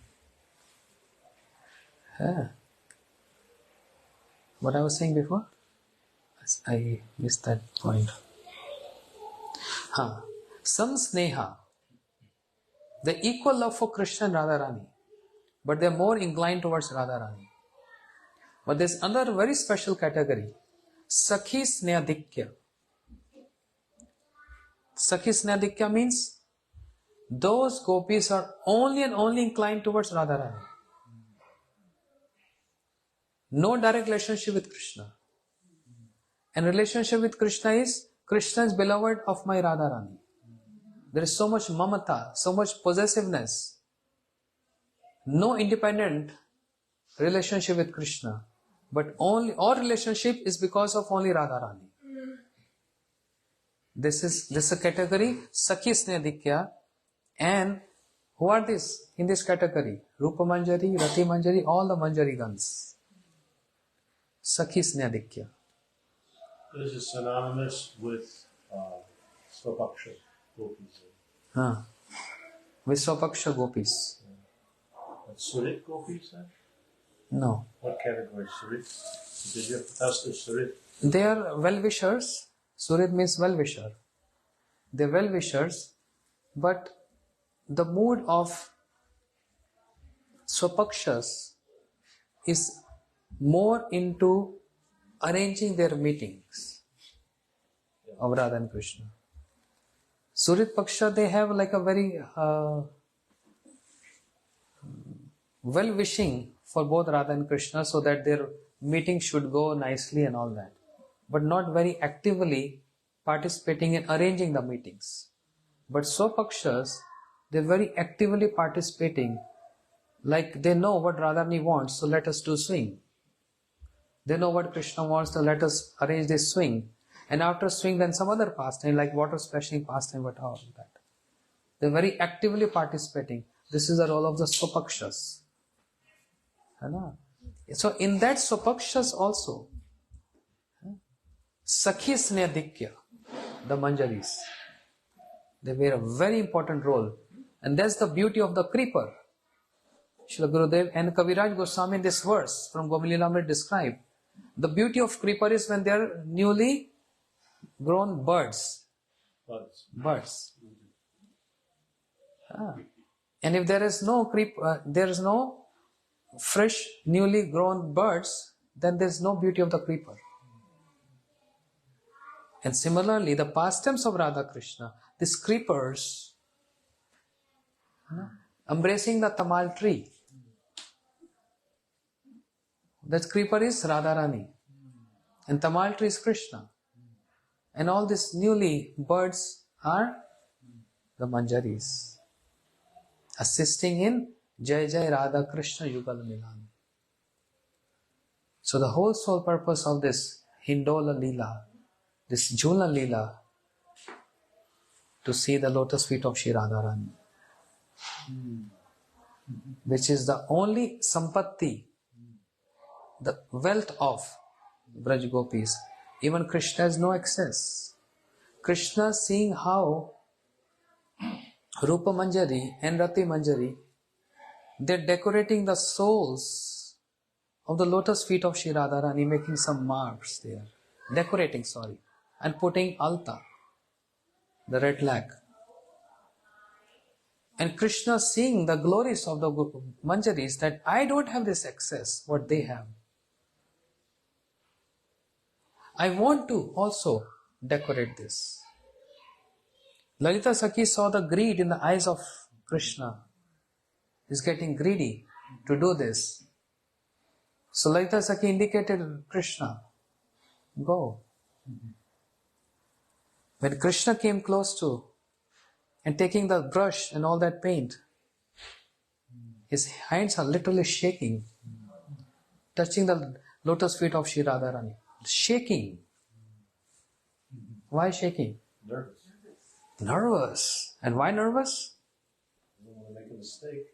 What I was saying before? I missed that point. Some sneha. The equal love for Krishna and Radharani. But they are more inclined towards Radharani. But there's another very special category. Sakhi Snehadikya. Sakhi Snehadikya means those gopis are only and only inclined towards Radharani. No direct relationship with Krishna. And relationship with Krishna is beloved of my Radharani. There is so much mamata, so much possessiveness. No independent relationship with Krishna. But all relationship is because of only Radharani. This is a category, Sakhi Snehadikya. And who are this in this category? Rupa Manjari, Rati Manjari, all the Manjarigans. Sakhi Snehadikya. This is synonymous with Swapaksha gopis. With Swapaksha gopis. Surit gopis then? No. What category? Surit? Did you have to ask the Surit? They are well-wishers. Surit means well-wisher. They are well-wishers, but the mood of Swapakshas is more into arranging their meetings of Radha and Krishna. Surit Paksha, they have like a very well-wishing for both Radha and Krishna so that their meeting should go nicely and all that. But not very actively participating in arranging the meetings. But Swapakshas, they're very actively participating. Like they know what Radharani wants, so let us do swing. They know what Krishna wants, so let us arrange this swing. And after swing, then some other pastime, like water splashing pastime, but all that. They're very actively participating. This is the role of the Swapakshas. So in that Swapakshas also, Sakhi Snehadikya, the Manjaris, they play a very important role. And that's the beauty of the creeper. Srila Gurudev and Kaviraj Goswami in this verse from Gomililamrit describe the beauty of creeper is when they are newly grown birds. Birds. And if there is no there is no fresh, newly grown birds, then there is no beauty of the creeper. And similarly, the pastimes of Radha Krishna, these creepers, embracing the tamal tree. That creeper is Radharani. And tamal tree is Krishna. And all these newly birds are the Manjaris, assisting in Jai Jai Radha Krishna Yugal Milan. So the whole sole purpose of this Hindola Leela, this Jhulan Leela, to see the lotus feet of Shri Radharani, which is the only sampatti, the wealth of Braj Gopis. Even Krishna has no excess. Krishna, seeing how Rupa Manjari and Rati Manjari, they're decorating the soles of the lotus feet of Shri Radharani, making some marks there. Decorating, and putting alta, the red lac. And Krishna, seeing the glories of the Manjaris, that I don't have this excess, what they have. I want to also decorate this. Lalita Sakhi saw the greed in the eyes of Krishna. He's getting greedy to do this. So Lalita Sakhi indicated Krishna, go. When Krishna came close to and taking the brush and all that paint, his hands are literally shaking, touching the lotus feet of Shri Radharani. Shaking. Why shaking? Nervous. Nervous. And why nervous? I don't want to make a mistake.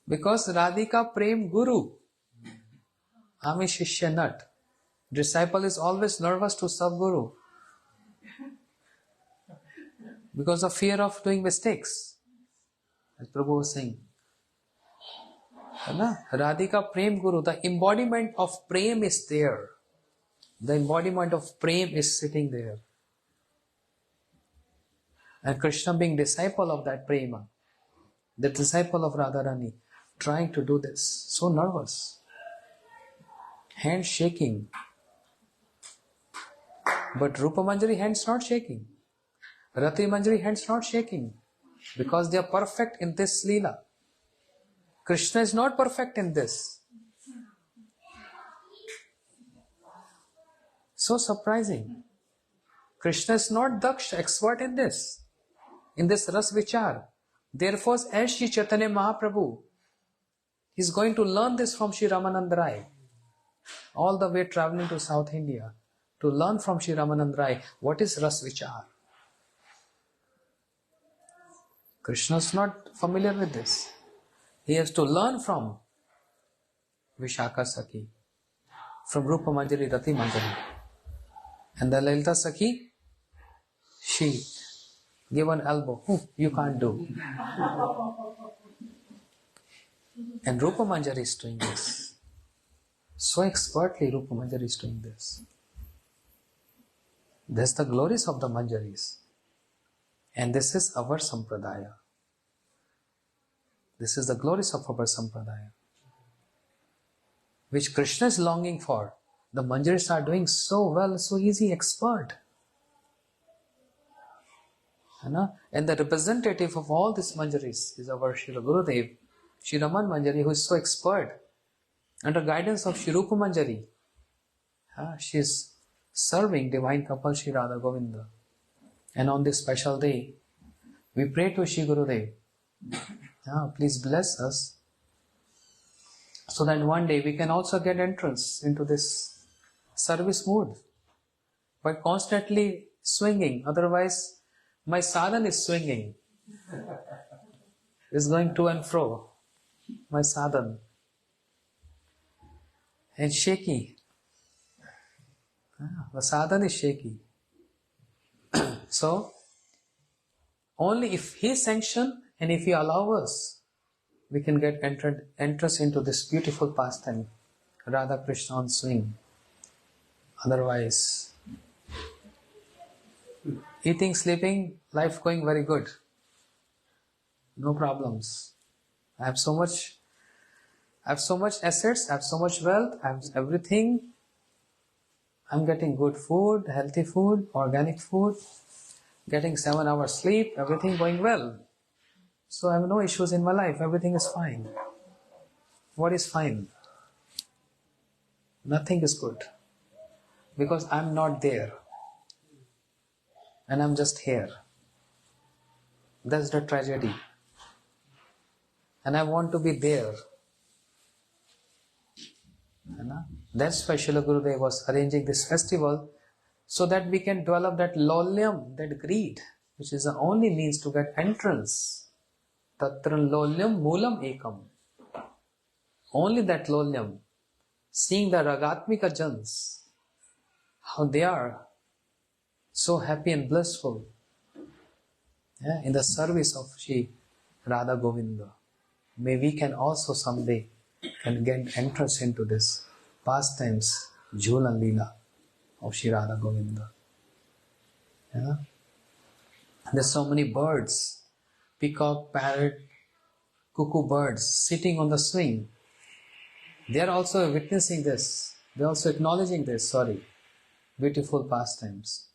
Because Radhika Prem Guru. Ami Shishya Nat. Disciple is always nervous to serve Guru. Because of fear of doing mistakes. As Prabhu was saying. Radhika Prem Guru, the embodiment of Prem is there. The embodiment of Prem is sitting there. And Krishna being disciple of that Prema, the disciple of Radharani, trying to do this, so nervous. Hands shaking. But Rupa Manjari hands not shaking. Rati Manjari hands not shaking. Because they are perfect in this Leela. Krishna is not perfect in this. So surprising. Krishna is not Daksha, expert in this Ras Vichar. Therefore, as Shri Chaitanya Mahaprabhu, he is going to learn this from Shri Ramananda Rai. All the way traveling to South India to learn from Shri Ramananda Rai what is Ras Vichar. Krishna is not familiar with this. He has to learn from Vishaka Sakhi, from Rupa Manjari, Rati Manjari. And the Lalita Sakhi, she gave an elbow. You can't do. And Rupa Manjari is doing this. So expertly Rupa Manjari is doing this. That's the glories of the Manjaris. And this is our Sampradaya. This is the glories of our Sampradaya, which Krishna is longing for. The Manjaris are doing so well, so easy, expert. And the representative of all these Manjaris is our Srila Gurudev, Shri Raman Manjari, who is so expert. Under guidance of Shri Rupa Manjari, she is serving divine couple Shri Radha Govinda. And on this special day, we pray to Shri Gurudev, please bless us so that one day we can also get entrance into this service mood by constantly swinging. Otherwise, my sadhana is swinging. It's going to and fro. My sadhana. And shaky. The sadhana is shaky. So, only if He sanction and if He allow us, we can get entrance into this beautiful pastime, Radha Krishna on swing. Otherwise, eating, sleeping, life going very good. No problems. I have so much assets, I have so much wealth, I have everything. I'm getting good food, healthy food, organic food, getting 7 hours sleep, everything going well. So I have no issues in my life, everything is fine. What is fine? Nothing is good. Because I'm not there. And I'm just here. That's the tragedy. And I want to be there. That's why Srila Gurudev was arranging this festival, so that we can develop that lolyam, that greed, which is the only means to get entrance. Tatra lolyam moolam ekam. Only that lolyam. Seeing the ragatmika jans, how they are so happy and blissful in the service of Shri Radha Govinda. May we can also someday can get entrance into this pastimes, Jhulan Leela of Shri Radha Govinda. There's so many birds, peacock, parrot, cuckoo birds sitting on the swing. They are also witnessing this. They are also acknowledging this, beautiful pastimes.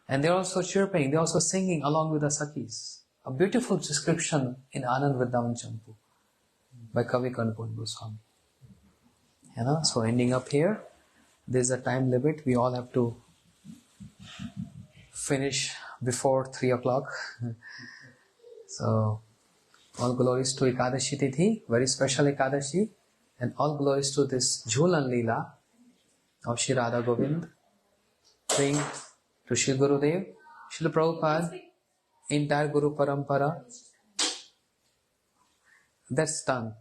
And they are also chirping, they are also singing along with the Sakhis. A beautiful description in Anand Vrindavan Champu by Kavi Kanpur Goswami. So ending up here, there is a time limit. We all have to finish before 3 o'clock. So all glories to Ekadasi Tithi, very special Ekadasi, and all glories to this Jhulan Leela of Shri Radha Govind. Praying to Shri Gurudev, Shri Prabhupada, entire Guru Parampara. That's done.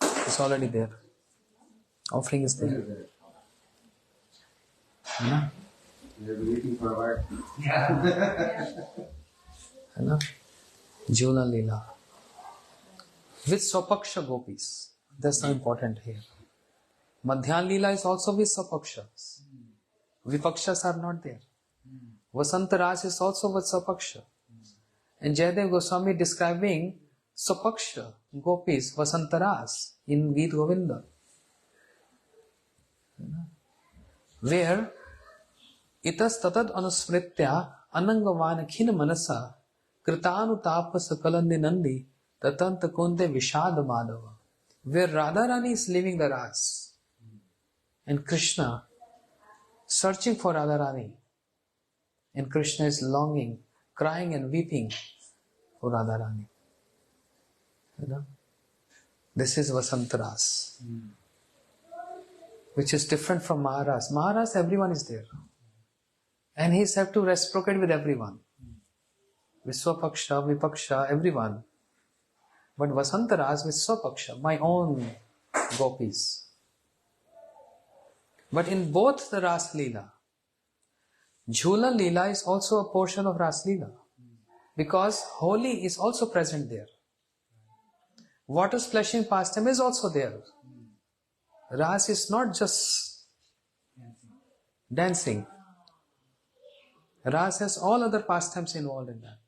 It's already there. Offering is there. They're waiting for a while. Jhulan Leela. With Swapaksha gopis. That's so important here. Madhyan Leela is also with Swapakshas. Vipakshas are not there. Vasanta Ras is also with Swapaksha. And Jayadev Goswami describing Swapaksha gopis, Vasanta Ras in Geet Govinda. Where itas tatad anusmritya anangavan khina manasa kritanu tapas kalandi nandi tatanta konde vishada madhava. Where Radharani is leaving the Ras and Krishna searching for Radharani, and Krishna is longing, crying and weeping for Radharani. This is Vasantaras, which is different from Maharas. Maharas, everyone is there. And he has to reciprocate with everyone. Viswapaksha, Vipaksha, everyone. But Vasantaras with Swapaksha, my own gopis. But in both the Ras Leela, Jhulan Leela is also a portion of Ras Leela. Because Holi is also present there. Water splashing pastime is also there. Ras is not just dancing. Ras has all other pastimes involved in that.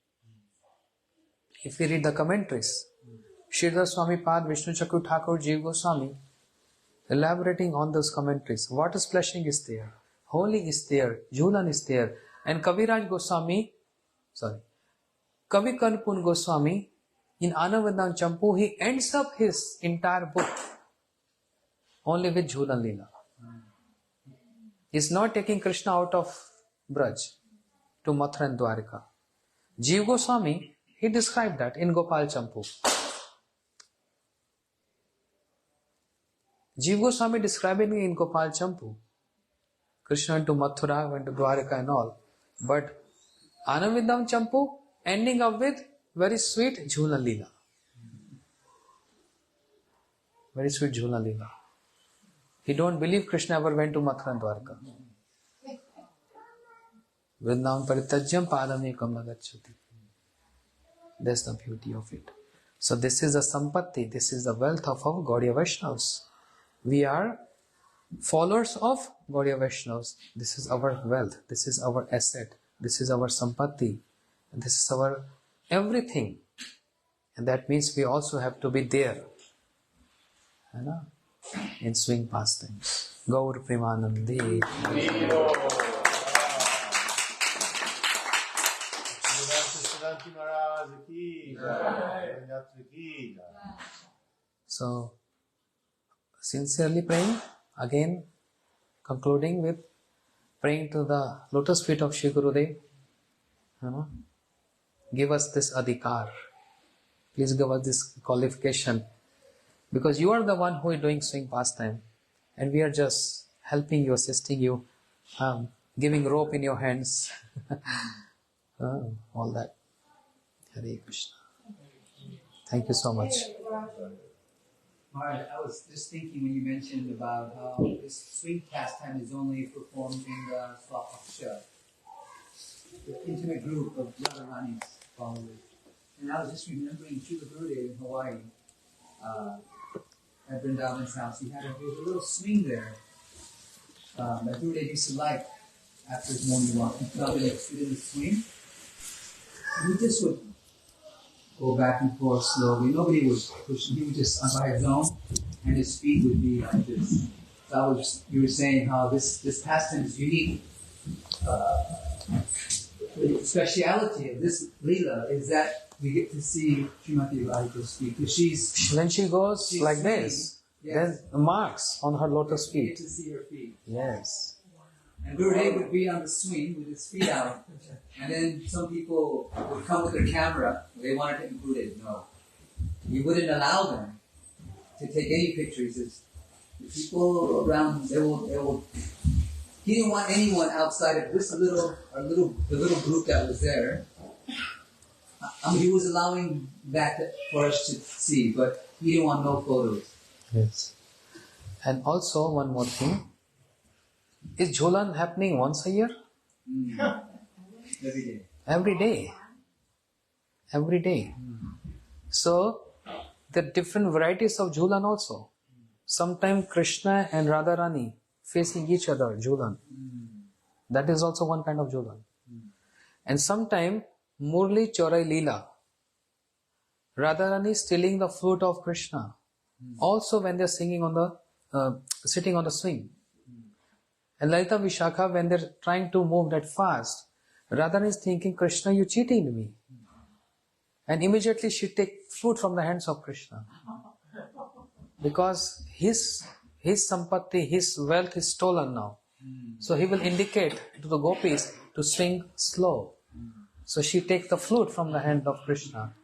If we read the commentaries, Sridhar Swami Pad, Vishnu Chakru Thakur, Jiva Goswami, elaborating on those commentaries, water splashing is there, Holi is there, Jhulan is there, and Kaviraj Goswami, Kavi Kanpun Goswami, in Anavadhan Champu, he ends up his entire book only with Jhulan Leela. He's not taking Krishna out of Braj to Mathura and Dwarika. Jiva Goswami, he described that in Gopal Champu. Jiva Goswami describing in Gopal Champu, Krishna went to Mathura, went to Dwarka and all. But Anandvidam Champu ending up with very sweet Jhulan Leela. Very sweet Jhulan Leela. He don't believe Krishna ever went to Mathura and Dwarka. Vrindavan Paritajyam Padamekam Nagachyati. That's the beauty of it. So this is the sampatti, this is the wealth of our Gaudiya Vaishnavas. We are followers of Gaudiya Vaishnavas. This is our wealth, this is our asset, this is our sampatti, and this is our everything. And that means we also have to be there, you know, in swing pastimes. Gaur Premanande. So, sincerely praying, again concluding with praying to the lotus feet of Shri Gurudev. Give us this adhikar. Please give us this qualification. Because you are the one who is doing swing pastime. And we are just helping you, assisting you, giving rope in your hands. All that. Hare Krishna. Thank you so much. Maharaj, I was just thinking when you mentioned about how this swing pastime is only performed in the Swapaksha, the intimate group of Radharani's followers. And I was just remembering Srila Gurudev in Hawaii, at Vrindavan's house. He had a little swing there that Gurudev used to like after his morning walk. He'd come and sit in the swing. And he just would go back and forth slowly. Nobody would push him. He would just by his own, and his feet would be like this. So you were saying how this pastime is unique. The speciality of this Leela is that we get to see Srimati Radhika's feet. Because When she goes like swinging, this, yes, there's marks on her lotus we get feet. to see her feet. Yes. And Gurudev would be on the swing with his feet out. And then some people would come with their camera. They wanted to include it. No. He wouldn't allow them to take any pictures. The people around, they will. He didn't want anyone outside of this the little group that was there. He was allowing that for us to see, but he didn't want no photos. Yes. And also one more thing. Is Jhulan happening once a year? Every day. Every day. Every day. So, there are different varieties of Jhulan also. Sometimes Krishna and Radharani facing each other, Jhulan. That is also one kind of Jhulan. And sometimes Murli Chorai Leela. Radharani stealing the flute of Krishna. Also when they are singing on the, sitting on the swing. And Lalita Vishakha, when they're trying to move that fast, Radharani is thinking, Krishna, you cheating me. And immediately she takes flute from the hands of Krishna. Because his sampatti, his wealth is stolen now. So he will indicate to the gopis to swing slow. So she takes the flute from the hand of Krishna.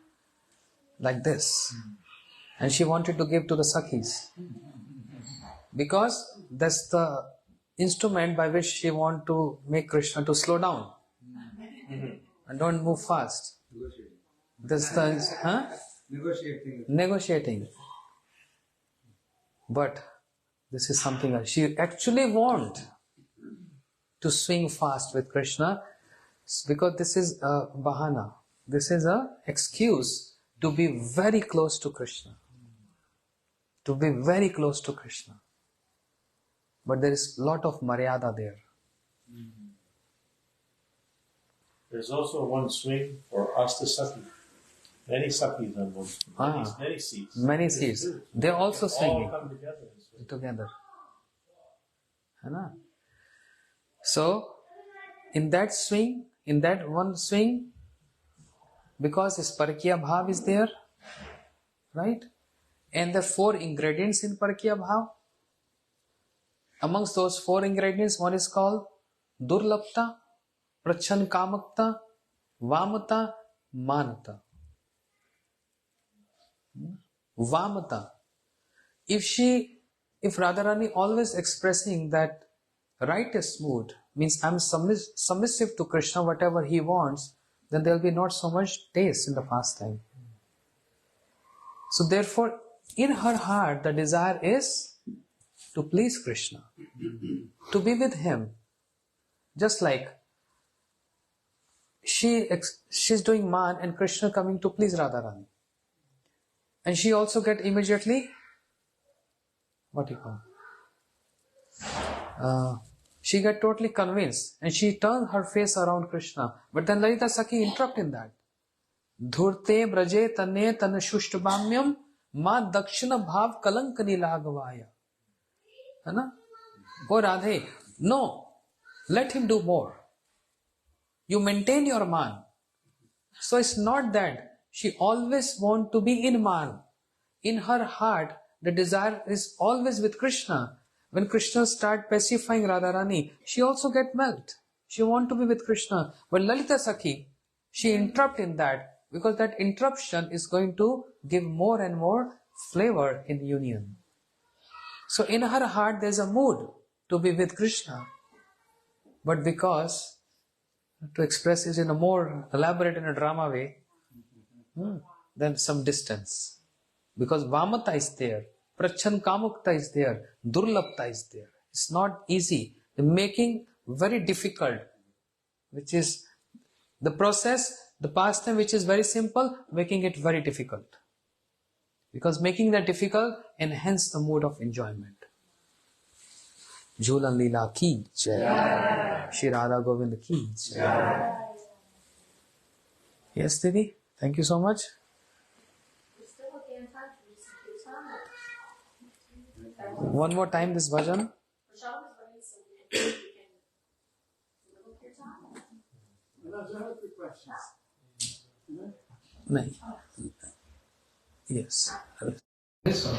Like this. And she wanted to give to the Sakhis. Because that's the instrument by which she want to make Krishna to slow down. And don't move fast. That's the, Negotiating. But this is something else. She actually want to swing fast with Krishna because this is a bahana. This is an excuse to be very close to Krishna. To be very close to Krishna. But there is a lot of maryada there. There's also one swing for Astasaki. Many sakis on one swing. Many seats. Many seats. They are also swinging. All come together. Together. So, in that swing, in that one swing, because this Parakya Bhav is there, right? And the 4 ingredients in Parakya Bhav, amongst those 4 ingredients, one is called Durlapta, Prachan Kamakta, Vamata, Manata. Vamata. If Radharani always expressing that righteous mood means I'm submissive to Krishna, whatever he wants, then there will be not so much taste in the pastime. So therefore, in her heart, the desire is to please Krishna, to be with him. Just like she's doing man and Krishna coming to please Radharani. And she also get immediately, what do you call? She get totally convinced and she turned her face around Krishna. But then Lalita Sakhi interrupt in that. Dhurte braje tane tana shushtabamyam ma dakshina bhav kalankani lagavaya. Hai? Oh Radhe, no, let him do more. You maintain your man. So it's not that she always want to be in man. In her heart, the desire is always with Krishna. When Krishna start pacifying Radharani, she also get melt. She want to be with Krishna. But Lalita Sakhi, she interrupt in that because that interruption is going to give more and more flavor in union. So in her heart there is a mood to be with Krishna. But because to express it in a more elaborate and a drama way, then some distance. Because Vamata is there, Prachan Kamukta is there, Durlabta is there. It's not easy. The making very difficult, which is the process, the pastime which is very simple, making it very difficult. Because making that difficult enhance the mood of enjoyment. Jhulan Leela ki jai. Shri Radha Govind ki jai. Yes, Didi. Thank you so much. One more time this bhajan. No. Yes. Yes, sir.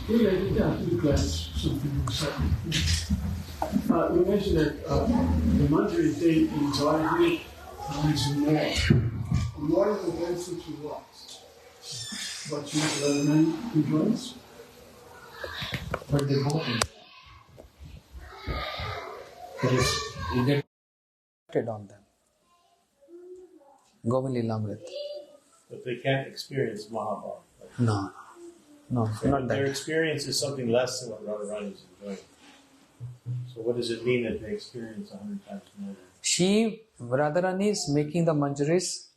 Yeah, I did have two questions. Something you said. You mentioned that the mantra they enjoy it is more. More is against to what? What you learn enjoys? But they both you get on them. Govind Lilamrit. But they can't experience Mahabharata. No, not Their that. experience is something less than what Radharani is enjoying. So what does it mean that they experience 100 times more? Radharani is making the Manjaris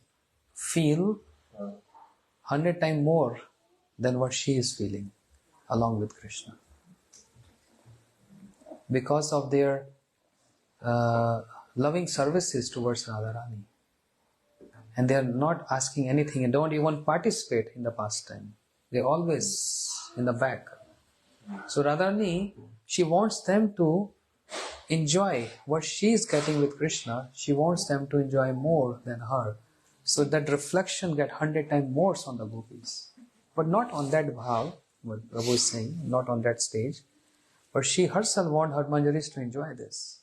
feel 100 times more than what she is feeling along with Krishna. Because of their loving services towards Radharani. And they are not asking anything and don't even participate in the pastime. They're always in the back. So Radharani, she wants them to enjoy what she is getting with Krishna. She wants them to enjoy more than her. So that reflection get 100 times more on the gopis. But not on that bhav, what Prabhu is saying, not on that stage. But she herself wants her manjaris to enjoy this.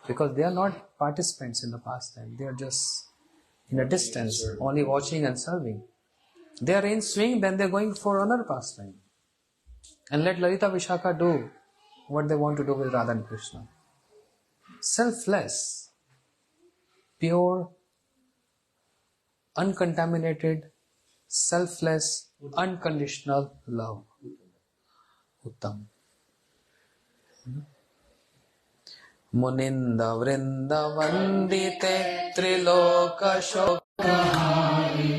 Because they are not participants in the pastime. They are just in a distance, only watching and serving. They are in swing, then they are going for another pastime. And let Lalita Vishaka do what they want to do with Radha and Krishna. Selfless, pure, uncontaminated, selfless, unconditional love. Uttam. Muninda vrinda vandite triloka shokahari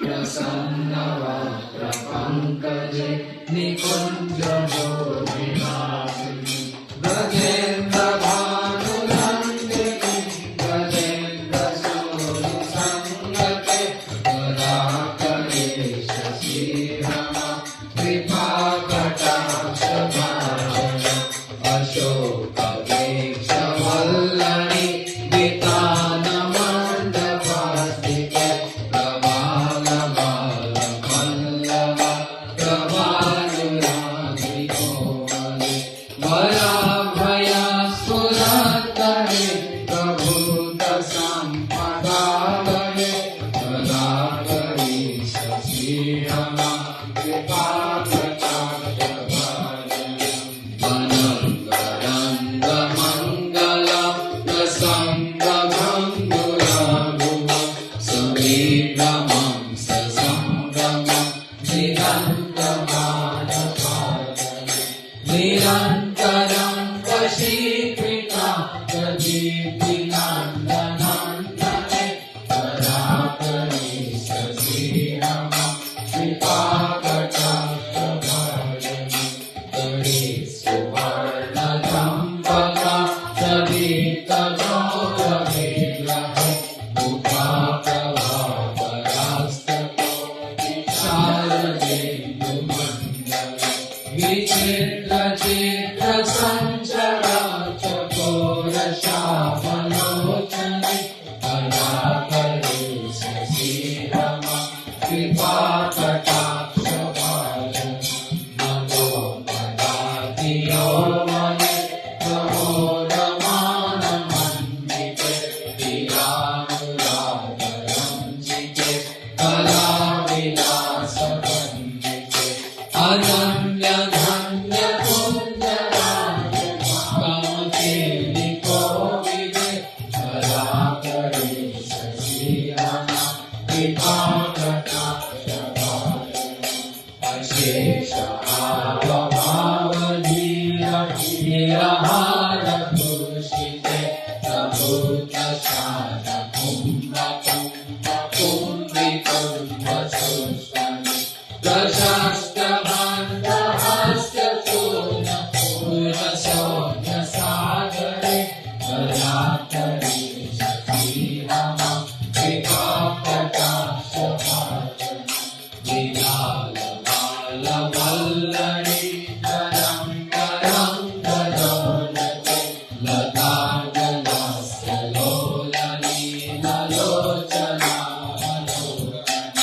prasanna vajra pankaje nikunja bodhinasini Brajendra bhanu nandini Brajendra suru sangate Varakale shasirama Kripa kataksha bhajana Ashoka Vallani Vitana Mandapastike Ravala Vala Viramam Sasamgamam Nirantamanapādana Nirantaram Vashīkrita Pradīpinandanandane Parakari Sasiramam Vipākatāpavājana Gari Suvarna Dhampaka Savita Gaura Vigrahe Vichitra Chitra Sanchara Chakora Shavalochane Alakari Sasirama Vipākatāpavājana Namo Padati Yomane Namo Ramana Mandite Viramuradaramjite Kalavilasa Pandite Ananya Dhanya Kunjaraja Kamakeli Kovide Kalakari Sasirama Vipākatāpavājana Ashesha Avamavadhira Nirahara Pushite Prabhuta Shana Kumbha Kumbha Kumbhi Kumbha Sushvani Prashasta Bhanda Hasta Chuna Pura Sonya Sagare Kalakari Sasirama Vipākatāpavājana Vilala Vala Vallari Garam Garam Gadolate Lata Galasya Lolani Nalochana Alokani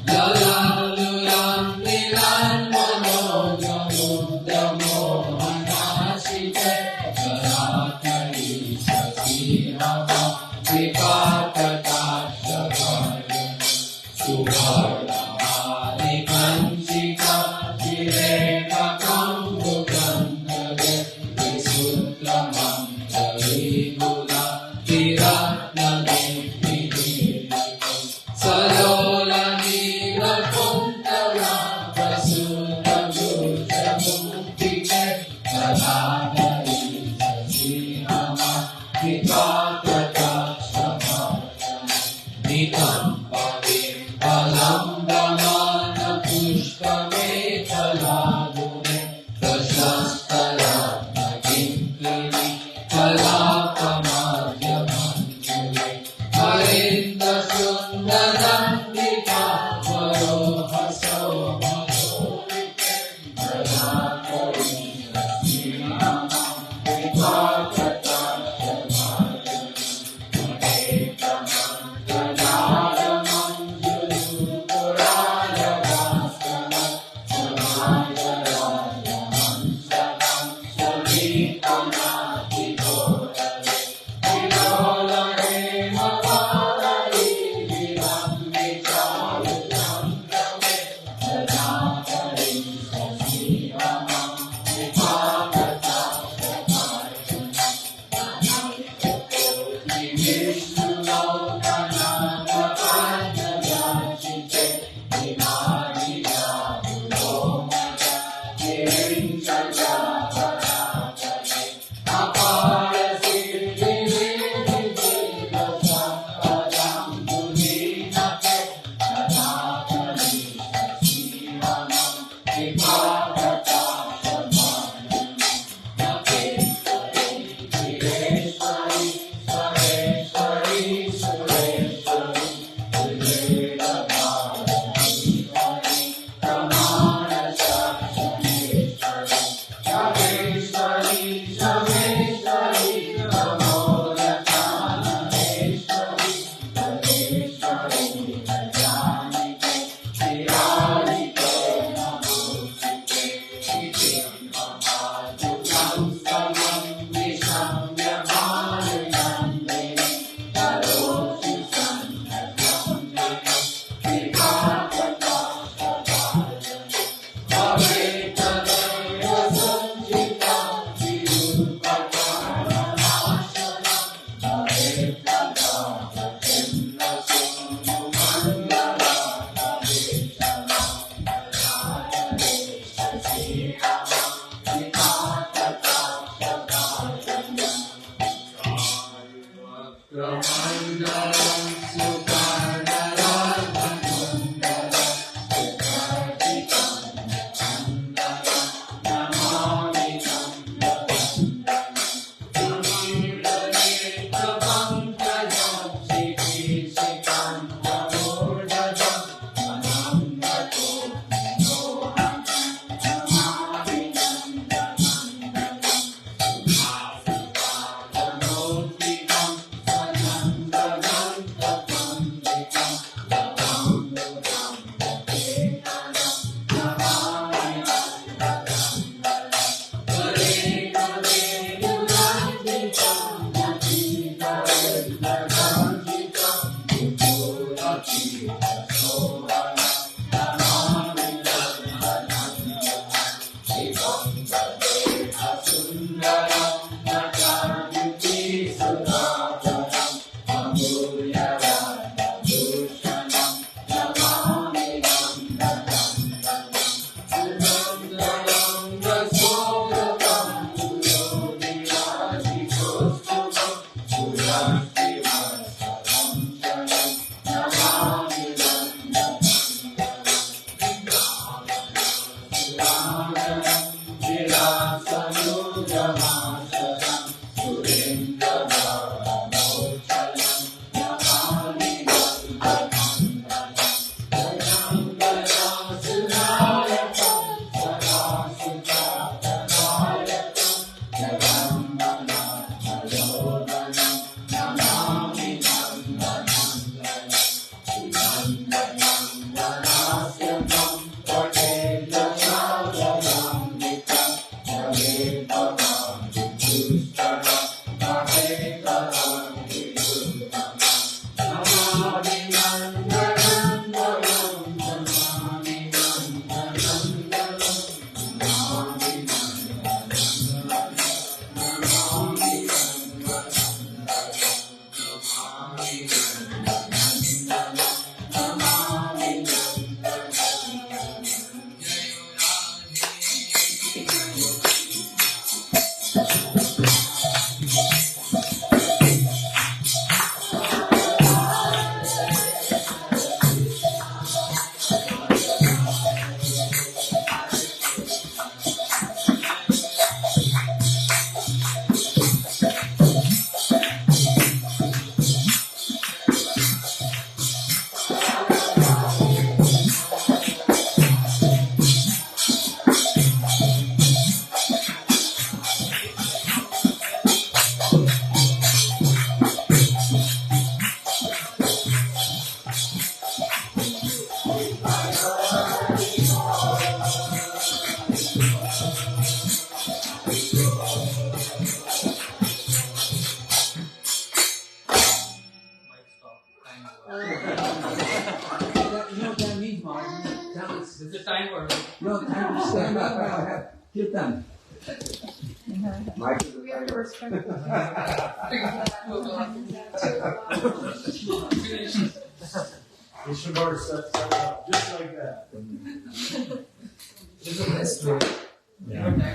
Lalalulam Nilan Manoja Mudra Mohanashite Kalakari Sasirama Vipākatāpavājana Subhara Manikanchika Shireka Kambukandave Visuddhamam Tarigula Tiratnanipidilakam Salola Nirakuntala Prasudha Bhuja Muktige Kalakari Sasirama Vipākatāpavājana Nitam Pavim Palam No, time to stand up. Kirtan. Michael, You should order set up just like that. This is the best way. Yeah.